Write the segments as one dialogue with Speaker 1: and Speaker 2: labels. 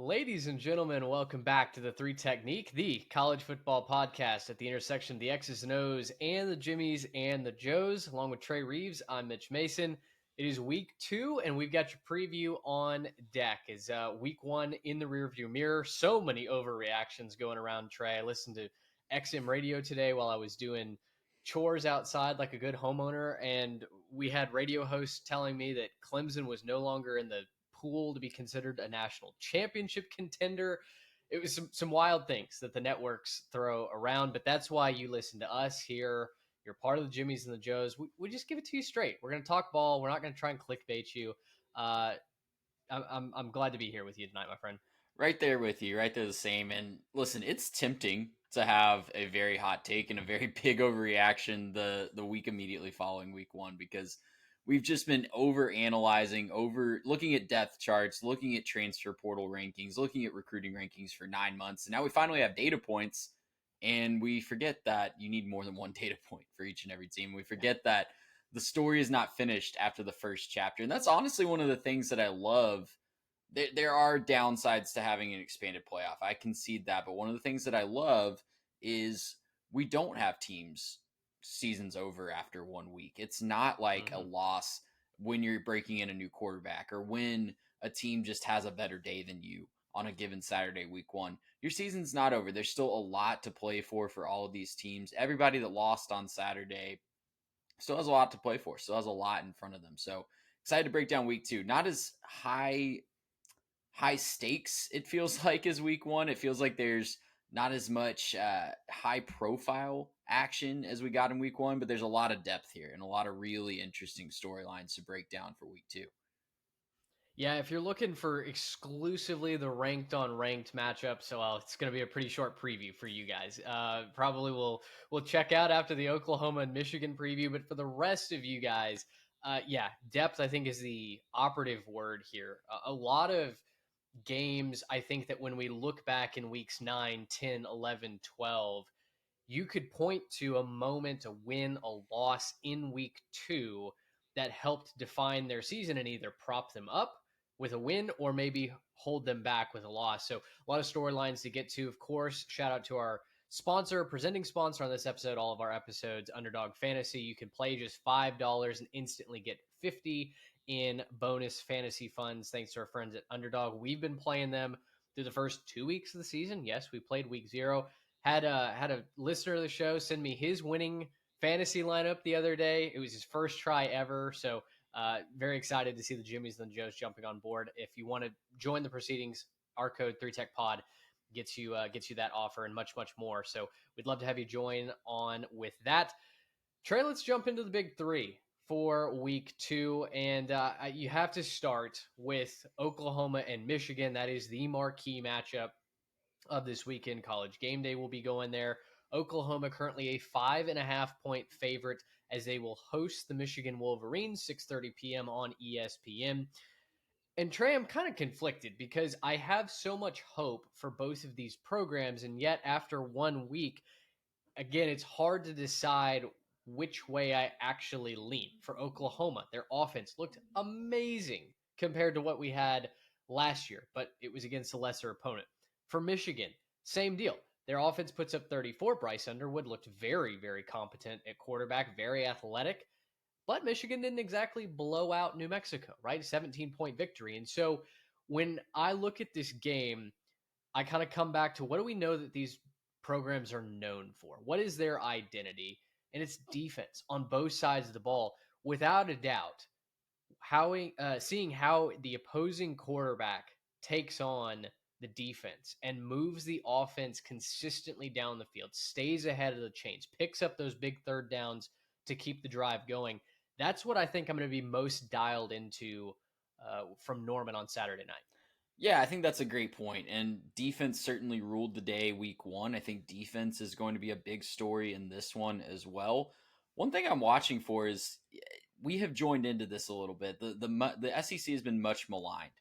Speaker 1: Ladies and gentlemen, welcome back to the Three Technique, the college football podcast at the intersection of the X's and O's and the Jimmies and the Joes. Along with Trey Reeves, I'm Mitch Mason. It is week 2, and we've got your preview on deck. It's week 1 in the rearview mirror. So many overreactions going around, Trey. I listened to XM radio today while I was doing chores outside like a good homeowner, and we had radio hosts telling me that Clemson was no longer in the pool to be considered a national championship contender. It was some wild things that the networks throw around, but that's why you listen to us here. You're part of the Jimmies and the Joes. We just give it to you straight. We're going to talk ball. We're not going to try and clickbait you. I'm glad to be here with you tonight, my friend.
Speaker 2: Right there with you, right there the same. And listen, it's tempting to have a very hot take and a very big overreaction the week immediately following week 1 because we've just been over analyzing, over looking at depth charts, looking at transfer portal rankings, looking at recruiting rankings for 9 months. And now we finally have data points, and we forget that you need more than one data point for each and every team. We forget that the story is not finished after the first chapter. And that's honestly one of the things that I love. There are downsides to having an expanded playoff. I concede that. But one of the things that I love is we don't have teams seasons over after 1 week. It's not like a loss when you're breaking in a new quarterback or when a team just has a better day than you on a given Saturday, week 1. Your season's not over. There's still a lot to play for all of these teams. Everybody that lost on Saturday still has a lot to play for, still has a lot in front of them. So excited to break down week 2. Not as high stakes it feels like as week 1. It feels like there's not as much high profile action as we got in week 1, but there's a lot of depth here and a lot of really interesting storylines to break down for week 2.
Speaker 1: Yeah, if you're looking for exclusively the ranked on ranked matchup, so it's going to be a pretty short preview for you guys. Probably we'll check out after the Oklahoma and Michigan preview, but for the rest of you guys, yeah, depth I think is the operative word here. A lot of games, I think that when we look back in weeks 9, 10, 11, 12, you could point to a moment, a win, a loss in week 2 that helped define their season and either prop them up with a win or maybe hold them back with a loss. So a lot of storylines to get to. Of course, shout out to our presenting sponsor on this episode, all of our episodes, Underdog Fantasy. You can play just $5 and instantly get 50 in bonus fantasy funds thanks to our friends at Underdog. We've been playing them through the first 2 weeks of the season. Yes, we played week 0. Had a listener of the show send me his winning fantasy lineup the other day. It was his first try ever. So very excited to see the Jimmies and the Joes jumping on board. If you want to join the proceedings, our code 3TechPod gets you that offer and much more. So we'd love to have you join on with that. Trey, let's jump into the big 3 for week 2, and you have to start with Oklahoma and Michigan. That is the marquee matchup of this weekend. College game day will be going there. Oklahoma currently a 5.5 point favorite as they will host the Michigan Wolverines, 6:30 p.m. on ESPN. And Trey, I'm kind of conflicted because I have so much hope for both of these programs, and yet after 1 week, again, it's hard to decide which way I actually lean. For Oklahoma, their offense looked amazing compared to what we had last year, but it was against a lesser opponent. For Michigan, same deal. Their offense puts up 34. Bryce Underwood looked very, very competent at quarterback, very athletic. But Michigan didn't exactly blow out New Mexico, right? 17-point victory. And so when I look at this game, I kind of come back to what do we know that these programs are known for? What is their identity? And it's defense on both sides of the ball. Without a doubt, seeing how the opposing quarterback takes on the defense and moves the offense consistently down the field, stays ahead of the chains, picks up those big third downs to keep the drive going. That's what I think I'm going to be most dialed into from Norman on Saturday night.
Speaker 2: Yeah, I think that's a great point. And defense certainly ruled the day week 1. I think defense is going to be a big story in this one as well. One thing I'm watching for is we have joined into this a little bit. The SEC has been much maligned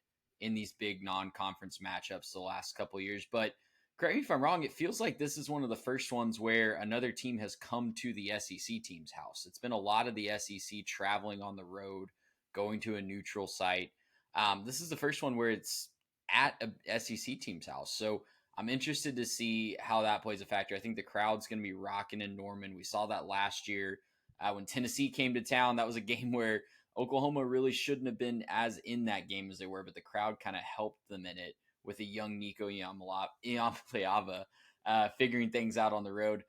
Speaker 2: in these big non-conference matchups the last couple of years. But correct me if I'm wrong, it feels like this is one of the first ones where another team has come to the SEC team's house. It's been a lot of the SEC traveling on the road, going to a neutral site. This is the first one where it's at a SEC team's house. So I'm interested to see how that plays a factor. I think the crowd's going to be rocking in Norman. We saw that last year when Tennessee came to town. That was a game where Oklahoma really shouldn't have been as in that game as they were, but the crowd kind of helped them in it with a young Nico Iamaleava figuring things out on the road.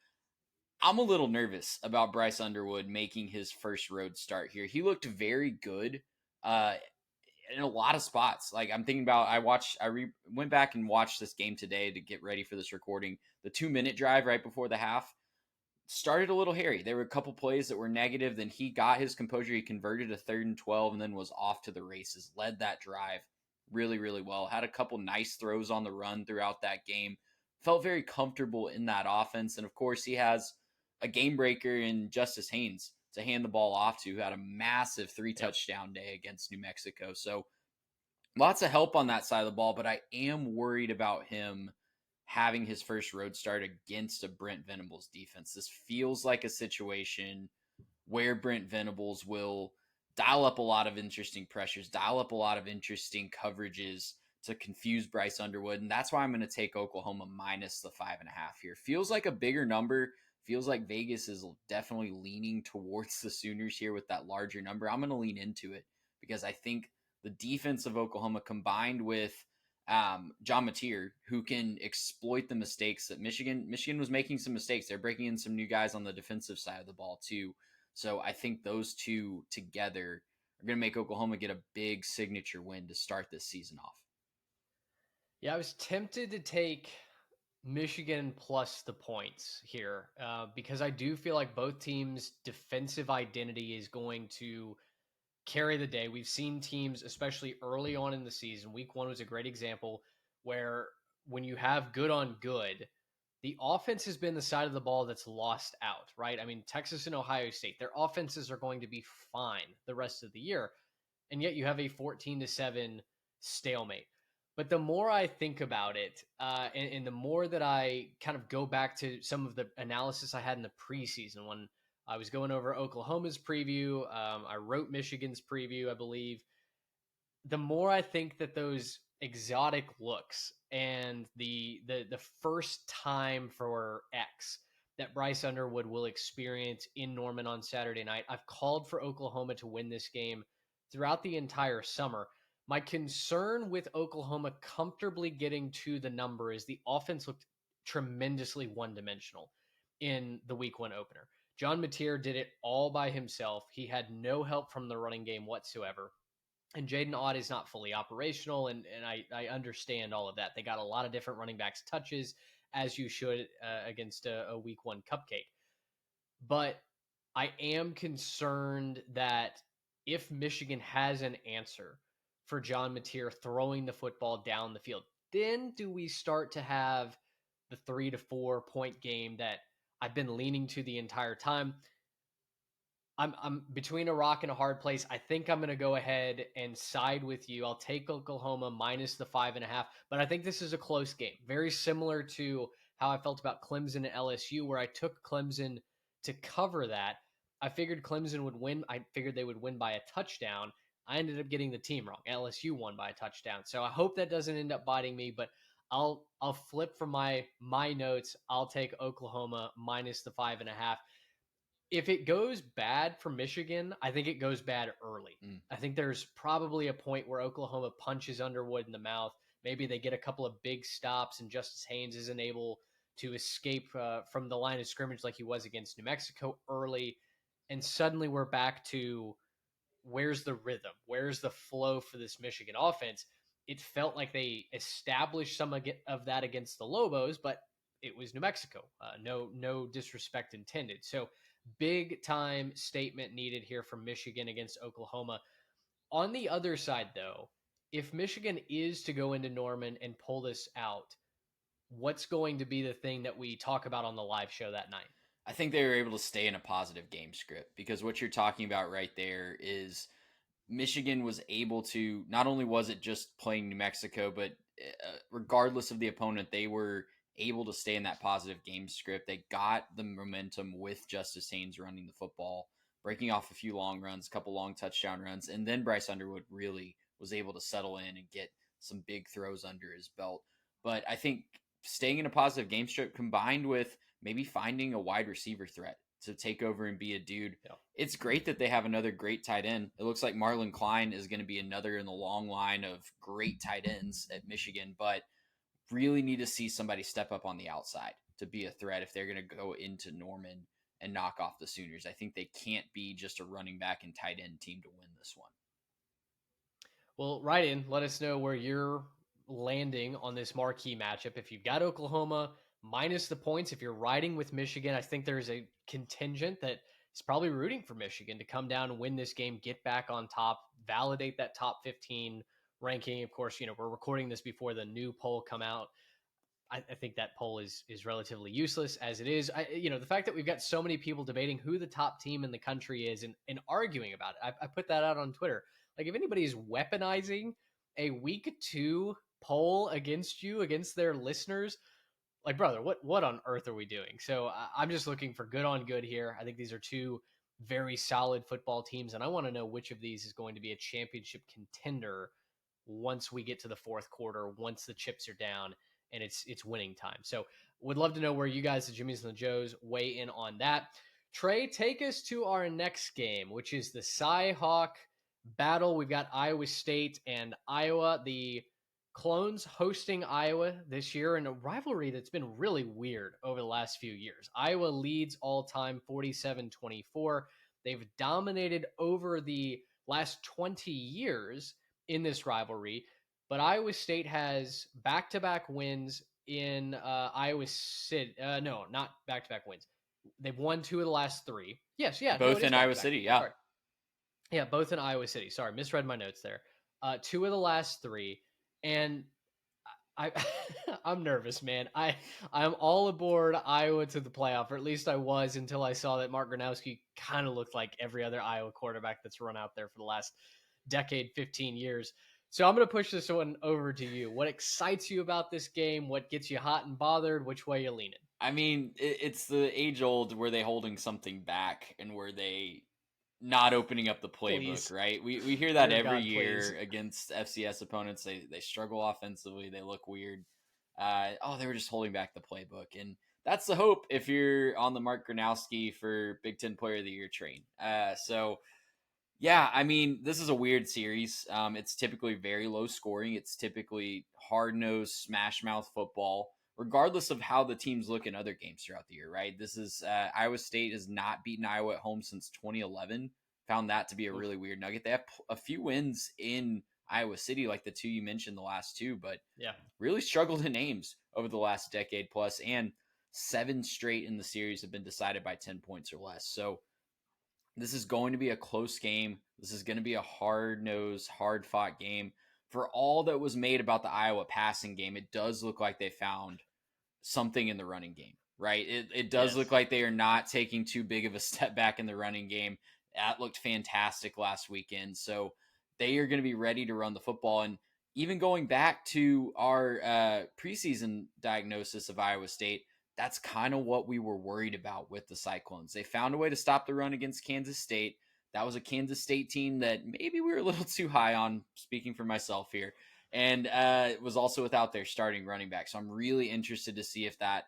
Speaker 2: I'm a little nervous about Bryce Underwood making his first road start here. He looked very good uh, in a lot of spots. Like I'm thinking about, went back and watched this game today to get ready for this recording. The 2-minute drive right before the half started a little hairy. There were a couple plays that were negative. Then he got his composure. He converted a 3rd and 12 and then was off to the races. Led that drive really, really well. Had a couple nice throws on the run throughout that game. Felt very comfortable in that offense. And of course, he has a game breaker in Justice Haynes to hand the ball off to, who had a massive 3-touchdown day against New Mexico. So lots of help on that side of the ball, but I am worried about him having his first road start against a Brent Venables defense. This feels like a situation where Brent Venables will dial up a lot of interesting pressures, dial up a lot of interesting coverages to confuse Bryce Underwood. And that's why I'm going to take Oklahoma minus the 5.5 here. Feels like a bigger number. Feels like Vegas is definitely leaning towards the Sooners here with that larger number. I'm going to lean into it because I think the defense of Oklahoma combined with John Mateer, who can exploit the mistakes that Michigan was making some mistakes. They're breaking in some new guys on the defensive side of the ball too. So I think those two together are going to make Oklahoma get a big signature win to start this season off.
Speaker 1: Yeah, I was tempted to take Michigan plus the points here because I do feel like both teams' defensive identity is going to carry the day. We've seen teams, especially early on in the season, week 1 was a great example, where when you have good on good, the offense has been the side of the ball that's lost out, right? I mean, Texas and Ohio State, their offenses are going to be fine the rest of the year. And yet you have a 14-7 stalemate. But the more I think about it, and the more that I kind of go back to some of the analysis I had in the preseason when I was going over Oklahoma's preview, I wrote Michigan's preview, I believe. The more I think that those exotic looks and the first time for X that Bryce Underwood will experience in Norman on Saturday night, I've called for Oklahoma to win this game throughout the entire summer. My concern with Oklahoma comfortably getting to the number is the offense looked tremendously one-dimensional in the week 1 opener. John Mateer did it all by himself. He had no help from the running game whatsoever. And Jaden Ott is not fully operational, and I understand all of that. They got a lot of different running backs touches, as you should against a week 1 cupcake. But I am concerned that if Michigan has an answer for John Mateer throwing the football down the field, then do we start to have the 3 to 4 point game that I've been leaning to the entire time? I'm between a rock and a hard place. I think I'm going to go ahead and side with you. I'll take Oklahoma minus the 5.5, but I think this is a close game. Very similar to how I felt about Clemson and LSU, where I took Clemson to cover that. I figured Clemson would win. I figured they would win by a touchdown. I ended up getting the team wrong. LSU won by a touchdown. So I hope that doesn't end up biting me, but I'll flip from my notes. I'll take Oklahoma minus the 5.5. If it goes bad for Michigan, I think it goes bad early. I think there's probably a point where Oklahoma punches Underwood in the mouth. Maybe they get a couple of big stops and Justice Haynes isn't able to escape from the line of scrimmage like he was against New Mexico early. And suddenly we're back to where's the rhythm? Where's the flow for this Michigan offense? It felt like they established some of that against the Lobos, but it was New Mexico. No disrespect intended. So big time statement needed here from Michigan against Oklahoma. On the other side, though, if Michigan is to go into Norman and pull this out, what's going to be the thing that we talk about on the live show that night?
Speaker 2: I think they were able to stay in a positive game script because what you're talking about right there is Michigan was able to, not only was it just playing New Mexico, but regardless of the opponent, they were able to stay in that positive game script. They got the momentum with Justice Haynes running the football, breaking off a few long runs, a couple long touchdown runs, and then Bryce Underwood really was able to settle in and get some big throws under his belt. But I think staying in a positive game script combined with maybe finding a wide receiver threat to take over and be a dude.
Speaker 1: Yeah.
Speaker 2: It's great that they have another great tight end. It looks like Marlon Klein is going to be another in the long line of great tight ends at Michigan, but really need to see somebody step up on the outside to be a threat if they're going to go into Norman and knock off the Sooners. I think they can't be just a running back and tight end team to win this one.
Speaker 1: Well, write in. Let us know where you're landing on this marquee matchup. If you've got Oklahoma minus the points, if you're riding with Michigan, I think there's a contingent that is probably rooting for Michigan to come down and win this game, get back on top, validate that top 15 ranking. Of course, we're recording this before the new poll come out. I think that poll is relatively useless as it is. The fact that we've got so many people debating who the top team in the country is and arguing about it. I put that out on Twitter. Like, if anybody is weaponizing a week 2 poll against you, against their listeners, like, brother, what on earth are we doing? So I'm just looking for good on good here. I think these are two very solid football teams, and I want to know which of these is going to be a championship contender once we get to the fourth quarter, once the chips are down and it's winning time. So would love to know where you guys, the Jimmies and the Joes, weigh in on that. Trey, take us to our next game, which is the Cy-Hawk battle. We've got Iowa State and Iowa, the Clones hosting Iowa this year in a rivalry that's been really weird over the last few years. Iowa leads all time 47-24. They've dominated over the last 20 years in this rivalry, but Iowa State has back-to-back wins in Iowa City. No, not back-to-back wins. They've won 2 of the last 3. Yes, yeah, no,
Speaker 2: Both
Speaker 1: it is
Speaker 2: in Iowa
Speaker 1: back-to-back.
Speaker 2: City, yeah.
Speaker 1: Sorry. Yeah, both in Iowa City. Sorry, misread my notes there. 2 of the last 3, and I I'm nervous, man. I'm all aboard Iowa to the playoff, or at least I was until I saw that Mark Gronowski kind of looked like every other Iowa quarterback that's run out there for the last decade, 15 years. So I'm going to push this one over to you. What excites you about this game? What gets you hot and bothered? Which way you leaning?
Speaker 2: I mean, it's the age old, were they holding something back and were they not opening up the playbook,
Speaker 1: Please.
Speaker 2: right? We hear that
Speaker 1: Dear
Speaker 2: every
Speaker 1: God,
Speaker 2: year
Speaker 1: please.
Speaker 2: against FCS opponents. They struggle offensively. They look weird. They were just holding back the playbook. And that's the hope if you're on the Mark Gronowski for Big Ten Player of the Year train. Yeah, I mean, this is a weird series. It's typically very low scoring. It's typically hard-nosed, smash-mouth football, regardless of how the teams look in other games throughout the year, right? This is Iowa State has not beaten Iowa at home since 2011. Found that to be a
Speaker 1: Oof.
Speaker 2: really weird nugget. They have a few wins in Iowa City, like the 2 you mentioned, the last 2, but
Speaker 1: Yeah.
Speaker 2: really struggled in Ames over the last decade plus, and 7 straight in the series have been decided by 10 points or less. So this is going to be a close game. This is going to be a hard-nosed, hard-fought game. For all that was made about the Iowa passing game, it does look like they found something in the running game, right? It does
Speaker 1: Yes.
Speaker 2: look like they are not taking too big of a step back in the running game. That looked fantastic last weekend. So they are going to be ready to run the football. And even going back to our preseason diagnosis of Iowa State, that's kind of what we were worried about with the Cyclones. They found a way to stop the run against Kansas State. That was a Kansas State team that maybe we were a little too high on, speaking for myself here. And it was also without their starting running back. So I'm really interested to see if that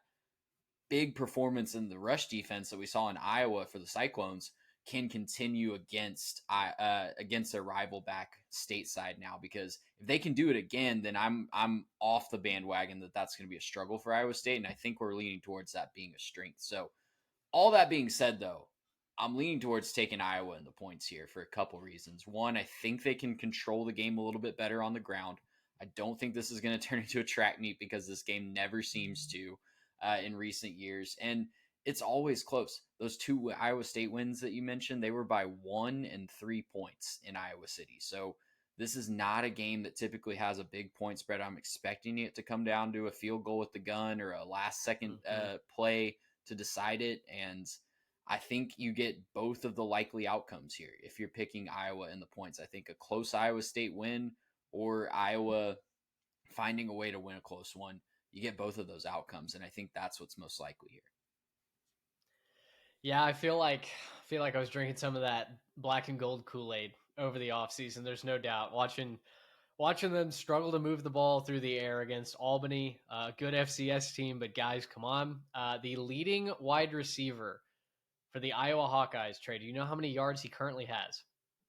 Speaker 2: big performance in the rush defense that we saw in Iowa for the Cyclones can continue against their rival back stateside now. Because if they can do it again, then I'm off the bandwagon that's going to be a struggle for Iowa State, and I think we're leaning towards that being a strength. So all that being said, though, I'm leaning towards taking Iowa in the points here for a couple reasons. One, I think they can control the game a little bit better on the ground. I don't think this is going to turn into a track meet because this game never seems to in recent years. And it's always close. Those 2 Iowa State wins that you mentioned, they were by 1 and 3 points in Iowa City. So this is not a game that typically has a big point spread. I'm expecting it to come down to a field goal with the gun or a last second play to decide it. And I think you get both of the likely outcomes here if you're picking Iowa in the points. I think a close Iowa State win or Iowa finding a way to win a close one. You get both of those outcomes, and I think that's what's most likely here.
Speaker 1: Yeah, I feel like I was drinking some of that black and gold Kool-Aid over the offseason. There's no doubt. watching them struggle to move the ball through the air against Albany, good FCS team, but guys, come on. The leading wide receiver for the Iowa Hawkeyes, Trey, do you know how many yards he currently has?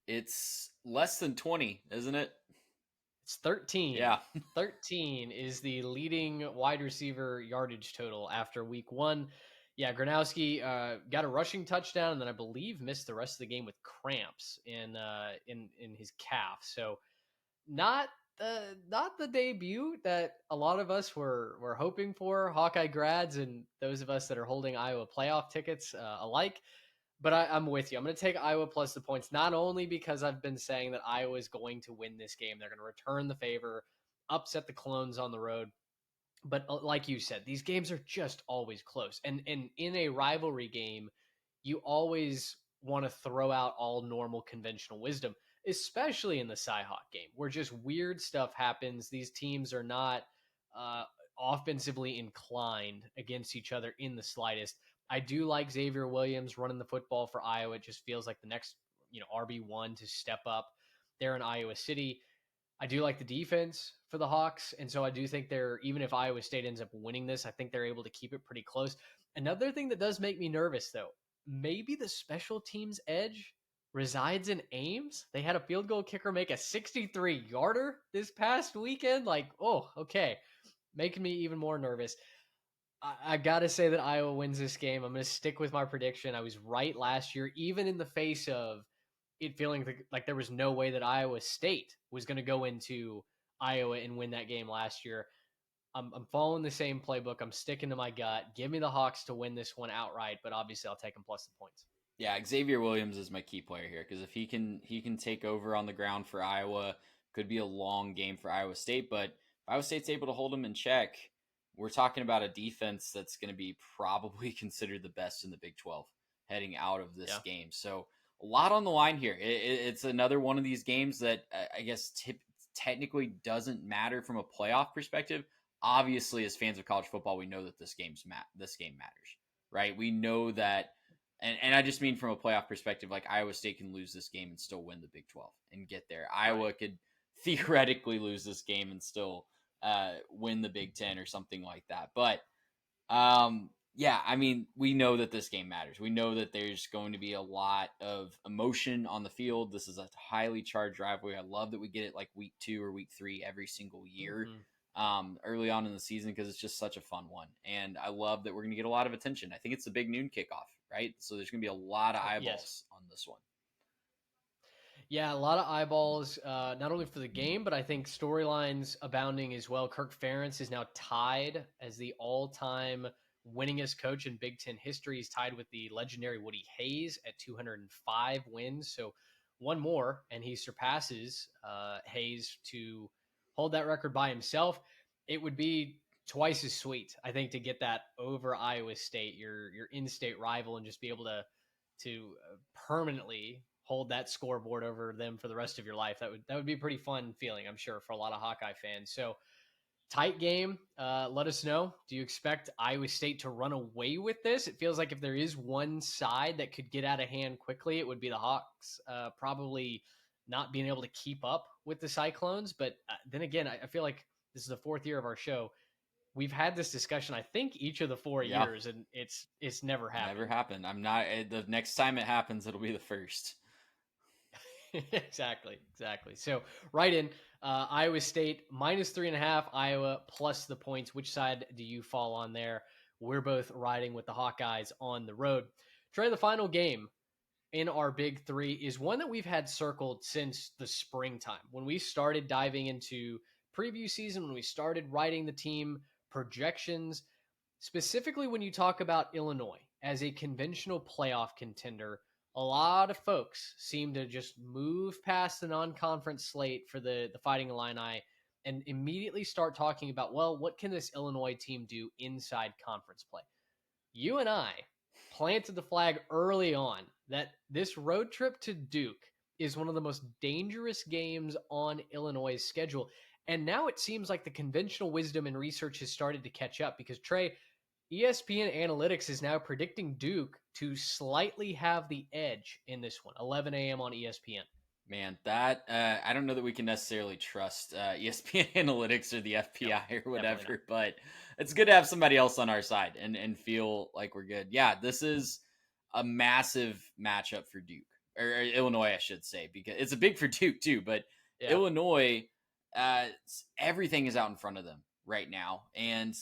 Speaker 2: It's less than 20, isn't it?
Speaker 1: It's 13.
Speaker 2: Yeah.
Speaker 1: 13 is the leading wide receiver yardage total after week one. Yeah, Gronowski got a rushing touchdown, and then I believe missed the rest of the game with cramps in his calf. So not the debut that a lot of us were hoping for, Hawkeye grads and those of us that are holding Iowa playoff tickets alike. But I'm with you. I'm going to take Iowa plus the points, not only because I've been saying that Iowa is going to win this game. They're going to return the favor, upset the Clones on the road. But like you said, these games are just always close. And in a rivalry game, you always want to throw out all normal conventional wisdom, especially in the Cyhawk game, where just weird stuff happens. These teams are not uh, offensively inclined against each other in the slightest. I do like Xavier Williams running the football for Iowa. It just feels like the next, RB1 to step up there in Iowa City. I do like the defense for the Hawks, and so I do think they're, even if Iowa State ends up winning this, I think they're able to keep it pretty close. Another thing that does make me nervous, though, maybe the special teams edge resides in Ames. They had a field goal kicker make a 63-yarder this past weekend. Like, oh, okay, making me even more nervous. I got to say that Iowa wins this game. I'm going to stick with my prediction. I was right last year, even in the face of it feeling like there was no way that Iowa State was going to go into Iowa and win that game last year. I'm following the same playbook. I'm sticking to my gut. Give me the Hawks to win this one outright, but obviously I'll take them plus the points.
Speaker 2: Yeah, Xavier Williams is my key player here because if he can take over on the ground for Iowa, could be a long game for Iowa State. But if Iowa State's able to hold him in check, we're talking about a defense that's going to be probably considered the best in the Big 12 heading out of this
Speaker 1: Yeah.
Speaker 2: game. So a lot on the line here. It's another one of these games that I guess technically doesn't matter from a playoff perspective. Obviously, as fans of college football, we know that this game matters, right? We know that and I just mean from a playoff perspective, like Iowa State can lose this game and still win the Big 12 and get there. Iowa could theoretically lose this game and still win the Big 10 or something like that. But yeah, I mean, we know that this game matters. We know that there's going to be a lot of emotion on the field. This is a highly charged rivalry. I love that we get it like week 2 or week 3 every single year.
Speaker 1: Mm-hmm.
Speaker 2: Early on in the season because it's just such a fun one. And I love that we're going to get a lot of attention. I think it's the big noon kickoff, right? So there's going to be a lot of eyeballs on this one.
Speaker 1: Yeah, a lot of eyeballs, not only for the game, but I think storylines abounding as well. Kirk Ferentz is now tied as the all-time winningest coach in Big Ten history. He's tied with the legendary Woody Hayes at 205 wins. So one more, and he surpasses Hayes to hold that record by himself. It would be twice as sweet, I think, to get that over Iowa State, your in-state rival, and just be able to permanently hold that scoreboard over them for the rest of your life. That would be a pretty fun feeling, I'm sure, for a lot of Hawkeye fans. So tight game. Let us know. Do you expect Iowa State to run away with this? It feels like if there is one side that could get out of hand quickly, it would be the Hawks. Probably not being able to keep up with the Cyclones. But then again, I feel like this is the fourth year of our show. We've had this discussion, I think, each of the 4 years, and it's never happened.
Speaker 2: Never happened. I'm not. The next time it happens, it'll be the first.
Speaker 1: Exactly. So right in Iowa State -3.5, Iowa plus the points. Which side do you fall on there? We're both riding with the Hawkeyes on the road. Trey, the final game in our big three is one that we've had circled since the springtime when we started diving into preview season, when we started writing the team projections, specifically when you talk about Illinois as a conventional playoff contender. A lot of folks seem to just move past the non-conference slate for the Fighting Illini and immediately start talking about, well, what can this Illinois team do inside conference play? You and I planted the flag early on that this road trip to Duke is one of the most dangerous games on Illinois' schedule. And now it seems like the conventional wisdom and research has started to catch up because, Trey, ESPN Analytics is now predicting Duke to slightly have the edge in this one, 11 a.m. on ESPN.
Speaker 2: Man, that I don't know that we can necessarily trust ESPN analytics or the
Speaker 1: No,
Speaker 2: FPI or
Speaker 1: definitely not.
Speaker 2: whatever, but it's good to have somebody else on our side and feel like we're good. Yeah, this is a massive matchup for Duke or Illinois, I should say, because it's a big for Duke too. But
Speaker 1: Yeah.
Speaker 2: Illinois, everything is out in front of them right now, and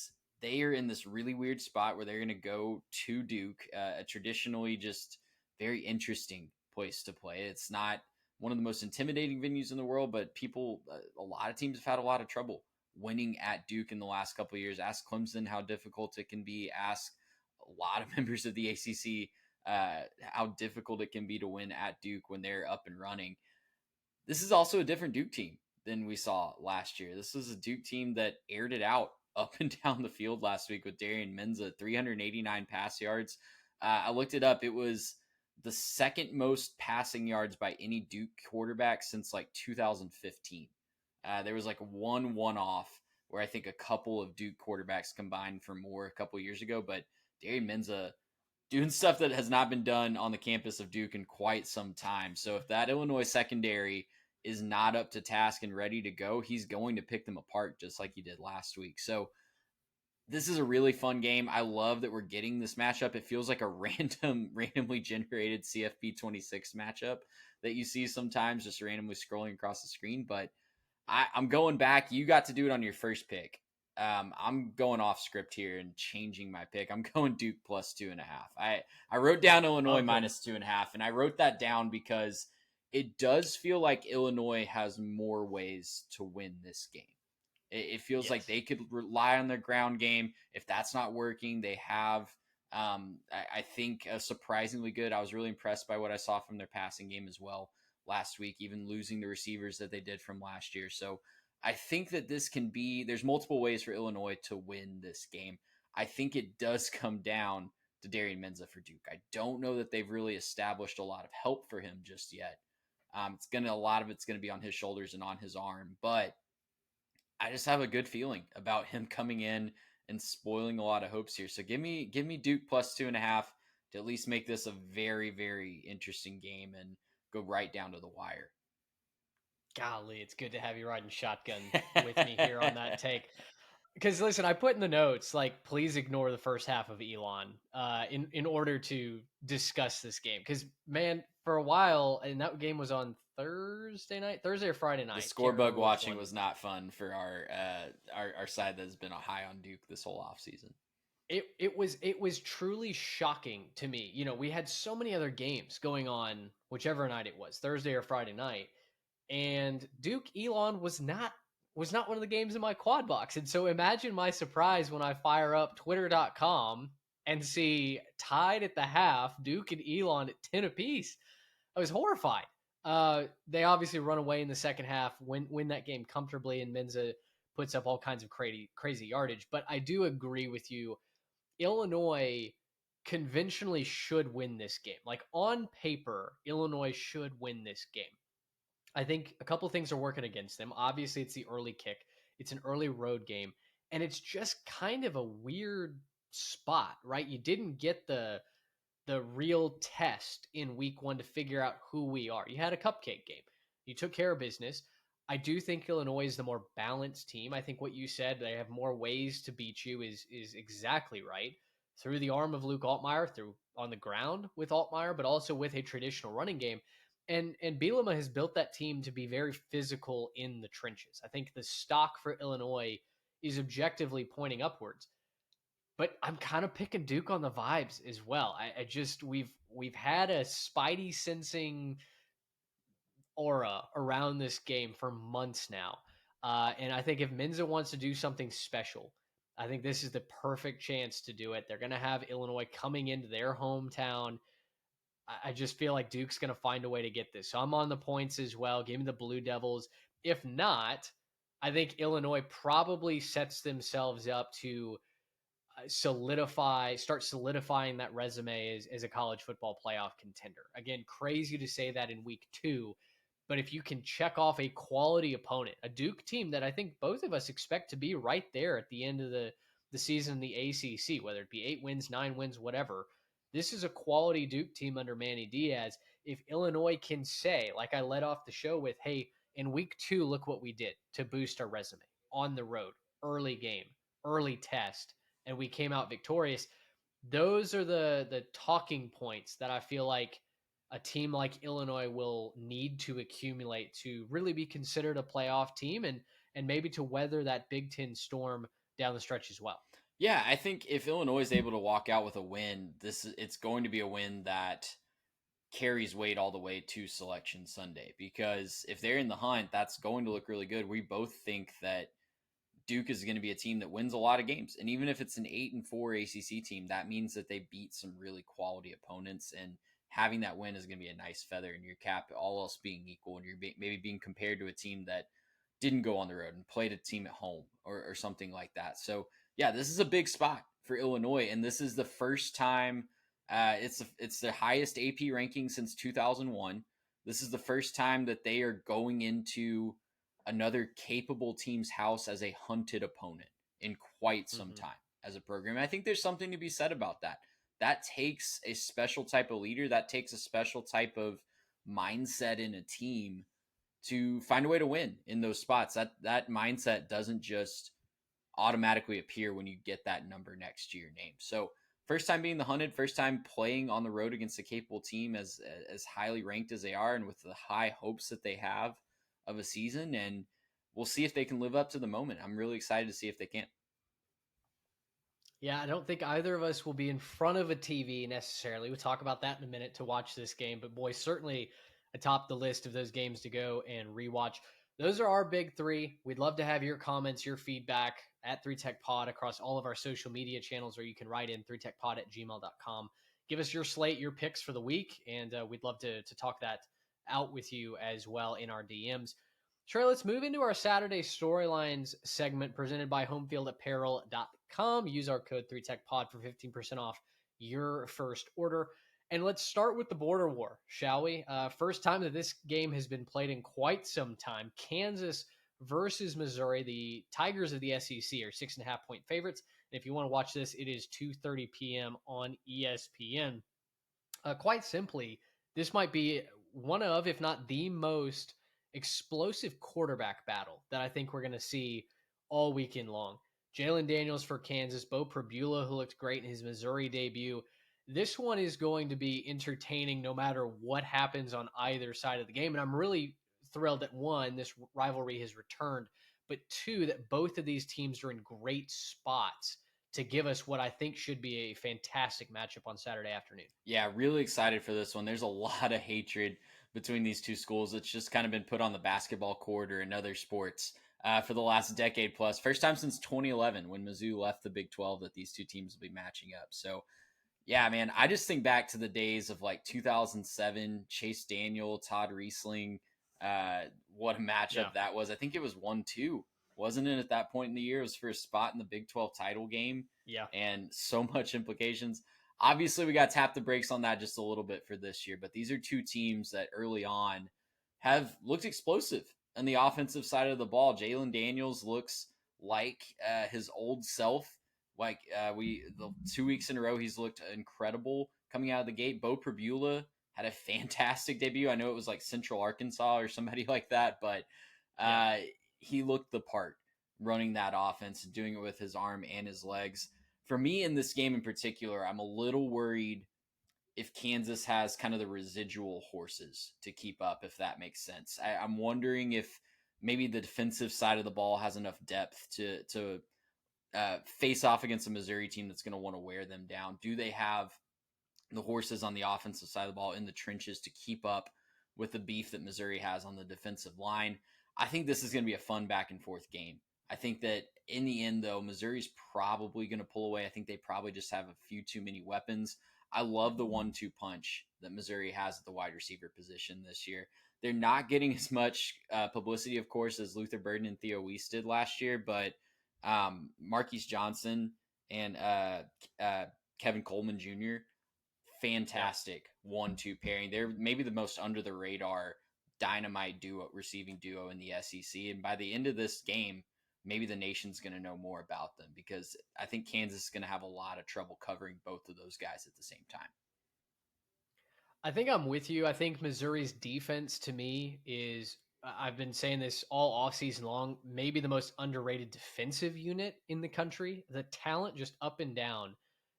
Speaker 2: they are in this really weird spot where they're going to go to Duke, a traditionally just very interesting place to play. It's not one of the most intimidating venues in the world, but people, a lot of teams have had a lot of trouble winning at Duke in the last couple of years. Ask Clemson how difficult it can be. Ask a lot of members of the ACC how difficult it can be to win at Duke when they're up and running. This is also a different Duke team than we saw last year. This was a Duke team that aired it out up and down the field last week with Darian Menza, 389 pass yards. I looked it up. It was the second most passing yards by any Duke quarterback since like 2015. There was like one off where I think a couple of Duke quarterbacks combined for more a couple years ago, but Darian Menza doing stuff that has not been done on the campus of Duke in quite some time. So if that Illinois secondary is not up to task and ready to go, he's going to pick them apart just like he did last week. So this is a really fun game. I love that we're getting this matchup. It feels like a randomly generated CFP 26 matchup that you see sometimes just randomly scrolling across the screen. But I'm going back. You got to do it on your first pick. I'm going off script here and changing my pick. I'm going Duke plus 2.5. I wrote down Illinois
Speaker 1: Okay.
Speaker 2: minus 2.5, and I wrote that down because it does feel like Illinois has more ways to win this game. It feels like
Speaker 1: Yes.
Speaker 2: they could rely on their ground game. If that's not working, they have. I think surprisingly good. I was really impressed by what I saw from their passing game as well last week, even losing the receivers that they did from last year. So I think that this can be, there's multiple ways for Illinois to win this game. I think it does come down to Darian Menza for Duke. I don't know that they've really established a lot of help for him just yet. A lot of it's going to be on his shoulders and on his arm, but I just have a good feeling about him coming in and spoiling a lot of hopes here. So give me Duke plus 2.5 to at least make this a very, very interesting game and go right down to the wire.
Speaker 1: Golly, it's good to have you riding shotgun with me here on that take. Because listen, I put in the notes like, please ignore the first half of Elon, in order to discuss this game. Because man, for a while, and that game was on Thursday night, Thursday or Friday
Speaker 2: The
Speaker 1: night, can't
Speaker 2: scorebug
Speaker 1: remember which
Speaker 2: watching
Speaker 1: one.
Speaker 2: was not fun for our side that's been a high on Duke this whole offseason.
Speaker 1: It was truly shocking to me. You know, we had so many other games going on, whichever night it was, Thursday or Friday night, and Duke Elon was not one of the games in my quad box. And so imagine my surprise when I fire up twitter.com and see tied at the half Duke and Elon at 10 apiece. I was horrified. They obviously run away in the second half, win that game comfortably, and Menza puts up all kinds of crazy yardage. But I do agree with you. Illinois conventionally should win this game. Like on paper, Illinois should win this game. I think a couple things are working against them. Obviously, it's the early kick. It's an early road game, and it's just kind of a weird spot, right? You didn't get the real test in week 1 to figure out who we are. You had a cupcake game. You took care of business. I do think Illinois is the more balanced team. I think what you said, they have more ways to beat you, is exactly right. Through the arm of Luke Altmaier, through on the ground with Altmaier, but also with a traditional running game. And Bielema has built that team to be very physical in the trenches. I think the stock for Illinois is objectively pointing upwards, but I'm kind of picking Duke on the vibes as well. I just we've had a spidey sensing aura around this game for months now, and I think if Menza wants to do something special, I think this is the perfect chance to do it. They're going to have Illinois coming into their hometown. I just feel like Duke's going to find a way to get this. So I'm on the points as well. Give me the Blue Devils. If not, I think Illinois probably sets themselves up to start solidifying that resume as a college football playoff contender. Again, crazy to say that in week 2, but if you can check off a quality opponent, a Duke team that I think both of us expect to be right there at the end of the season in the ACC, whether it be 8 wins, 9 wins, whatever, this is a quality Duke team under Manny Diaz. If Illinois can say, like I led off the show with, hey, in week 2, look what we did to boost our resume on the road, early game, early test, and we came out victorious. Those are the talking points that I feel like a team like Illinois will need to accumulate to really be considered a playoff team and maybe to weather that Big Ten storm down the stretch as well.
Speaker 2: Yeah, I think if Illinois is able to walk out with a win, it's going to be a win that carries weight all the way to Selection Sunday, because if they're in the hunt, that's going to look really good. We both think that Duke is going to be a team that wins a lot of games, and even if it's an 8-4 ACC team, that means that they beat some really quality opponents, and having that win is going to be a nice feather in your cap, all else being equal, and you're maybe being compared to a team that didn't go on the road and played a team at home, or something like that. So yeah, this is a big spot for Illinois, and this is the first time. It's the highest AP ranking since 2001. This is the first time that they are going into another capable team's house as a hunted opponent in quite some time as a program. And I think there's something to be said about that. That takes a special type of leader. That takes a special type of mindset in a team to find a way to win in those spots. That mindset doesn't just automatically appear when you get that number next to your name. So first time being the hunted, first time playing on the road against a capable team as highly ranked as they are, and with the high hopes that they have of a season. And we'll see if they can live up to the moment. I'm really excited to see if they can.
Speaker 1: Yeah, I don't think either of us will be in front of a TV necessarily. We'll talk about that in a minute to watch this game, but boy, certainly atop the list of those games to go and rewatch. Those are our big three. We'd love to have your comments, your feedback at 3TechPod across all of our social media channels, or you can write in 3techpod@gmail.com. Give us your slate, your picks for the week, and we'd love to talk that out with you as well in our DMs. Trey, let's move into our Saturday storylines segment presented by homefieldapparel.com. Use our code 3TechPod for 15% off your first order. And let's start with the border war, shall we? First time that this game has been played in quite some time. Kansas versus Missouri. The Tigers of the SEC are 6.5-point favorites. And if you want to watch this, it is 2:30 p.m. on ESPN. Quite simply, this might be one of, if not the most explosive quarterback battle that I think we're going to see all weekend long. Jalen Daniels for Kansas, Bo Prabula, who looked great in his Missouri debut. This one is going to be entertaining no matter what happens on either side of the game. And I'm really thrilled that, one, this rivalry has returned, but two, that both of these teams are in great spots to give us what I think should be a fantastic matchup on Saturday afternoon.
Speaker 2: Yeah, really excited for this one. There's a lot of hatred between these two schools. It's just kind of been put on the basketball court or in other sports for the last decade plus. First time since 2011 when Mizzou left the Big 12 that these two teams will be matching up. So, yeah, man, I just think back to the days of like 2007, Chase Daniel, Todd Riesling. What a matchup that was. I think it was 1-2, wasn't it, at that point in the year? It was for a spot in the Big 12 title game.
Speaker 1: Yeah.
Speaker 2: And so much implications. Obviously, we got to tap the brakes on that just a little bit for this year, but these are two teams that early on have looked explosive on the offensive side of the ball. Jalen Daniels looks like his old self. Like the 2 weeks in a row, he's looked incredible coming out of the gate. Bo Prabula had a fantastic debut. I know it was like Central Arkansas or somebody like that, but he looked the part running that offense and doing it with his arm and his legs. For me in this game in particular, I'm a little worried if Kansas has kind of the residual horses to keep up, if that makes sense. I'm wondering if maybe the defensive side of the ball has enough depth to face off against a Missouri team that's going to want to wear them down. Do they have the horses on the offensive side of the ball in the trenches to keep up with the beef that Missouri has on the defensive line? I think this is going to be a fun back and forth game. I think that in the end, though, Missouri's probably going to pull away. I think they probably just have a few too many weapons. I love the 1-2 punch that Missouri has at the wide receiver position this year. They're not getting as much publicity, of course, as Luther Burden and Theo Weiss did last year, but Marquise Johnson and Kevin Coleman Jr., fantastic 1-2 pairing. They're maybe the most under the radar dynamite receiving duo in the SEC. And by the end of this game, maybe the nation's going to know more about them, because I think Kansas is going to have a lot of trouble covering both of those guys at the same time.
Speaker 1: I think I'm with you. I think Missouri's defense to me is, I've been saying this all offseason long, maybe the most underrated defensive unit in the country. The talent just up and down,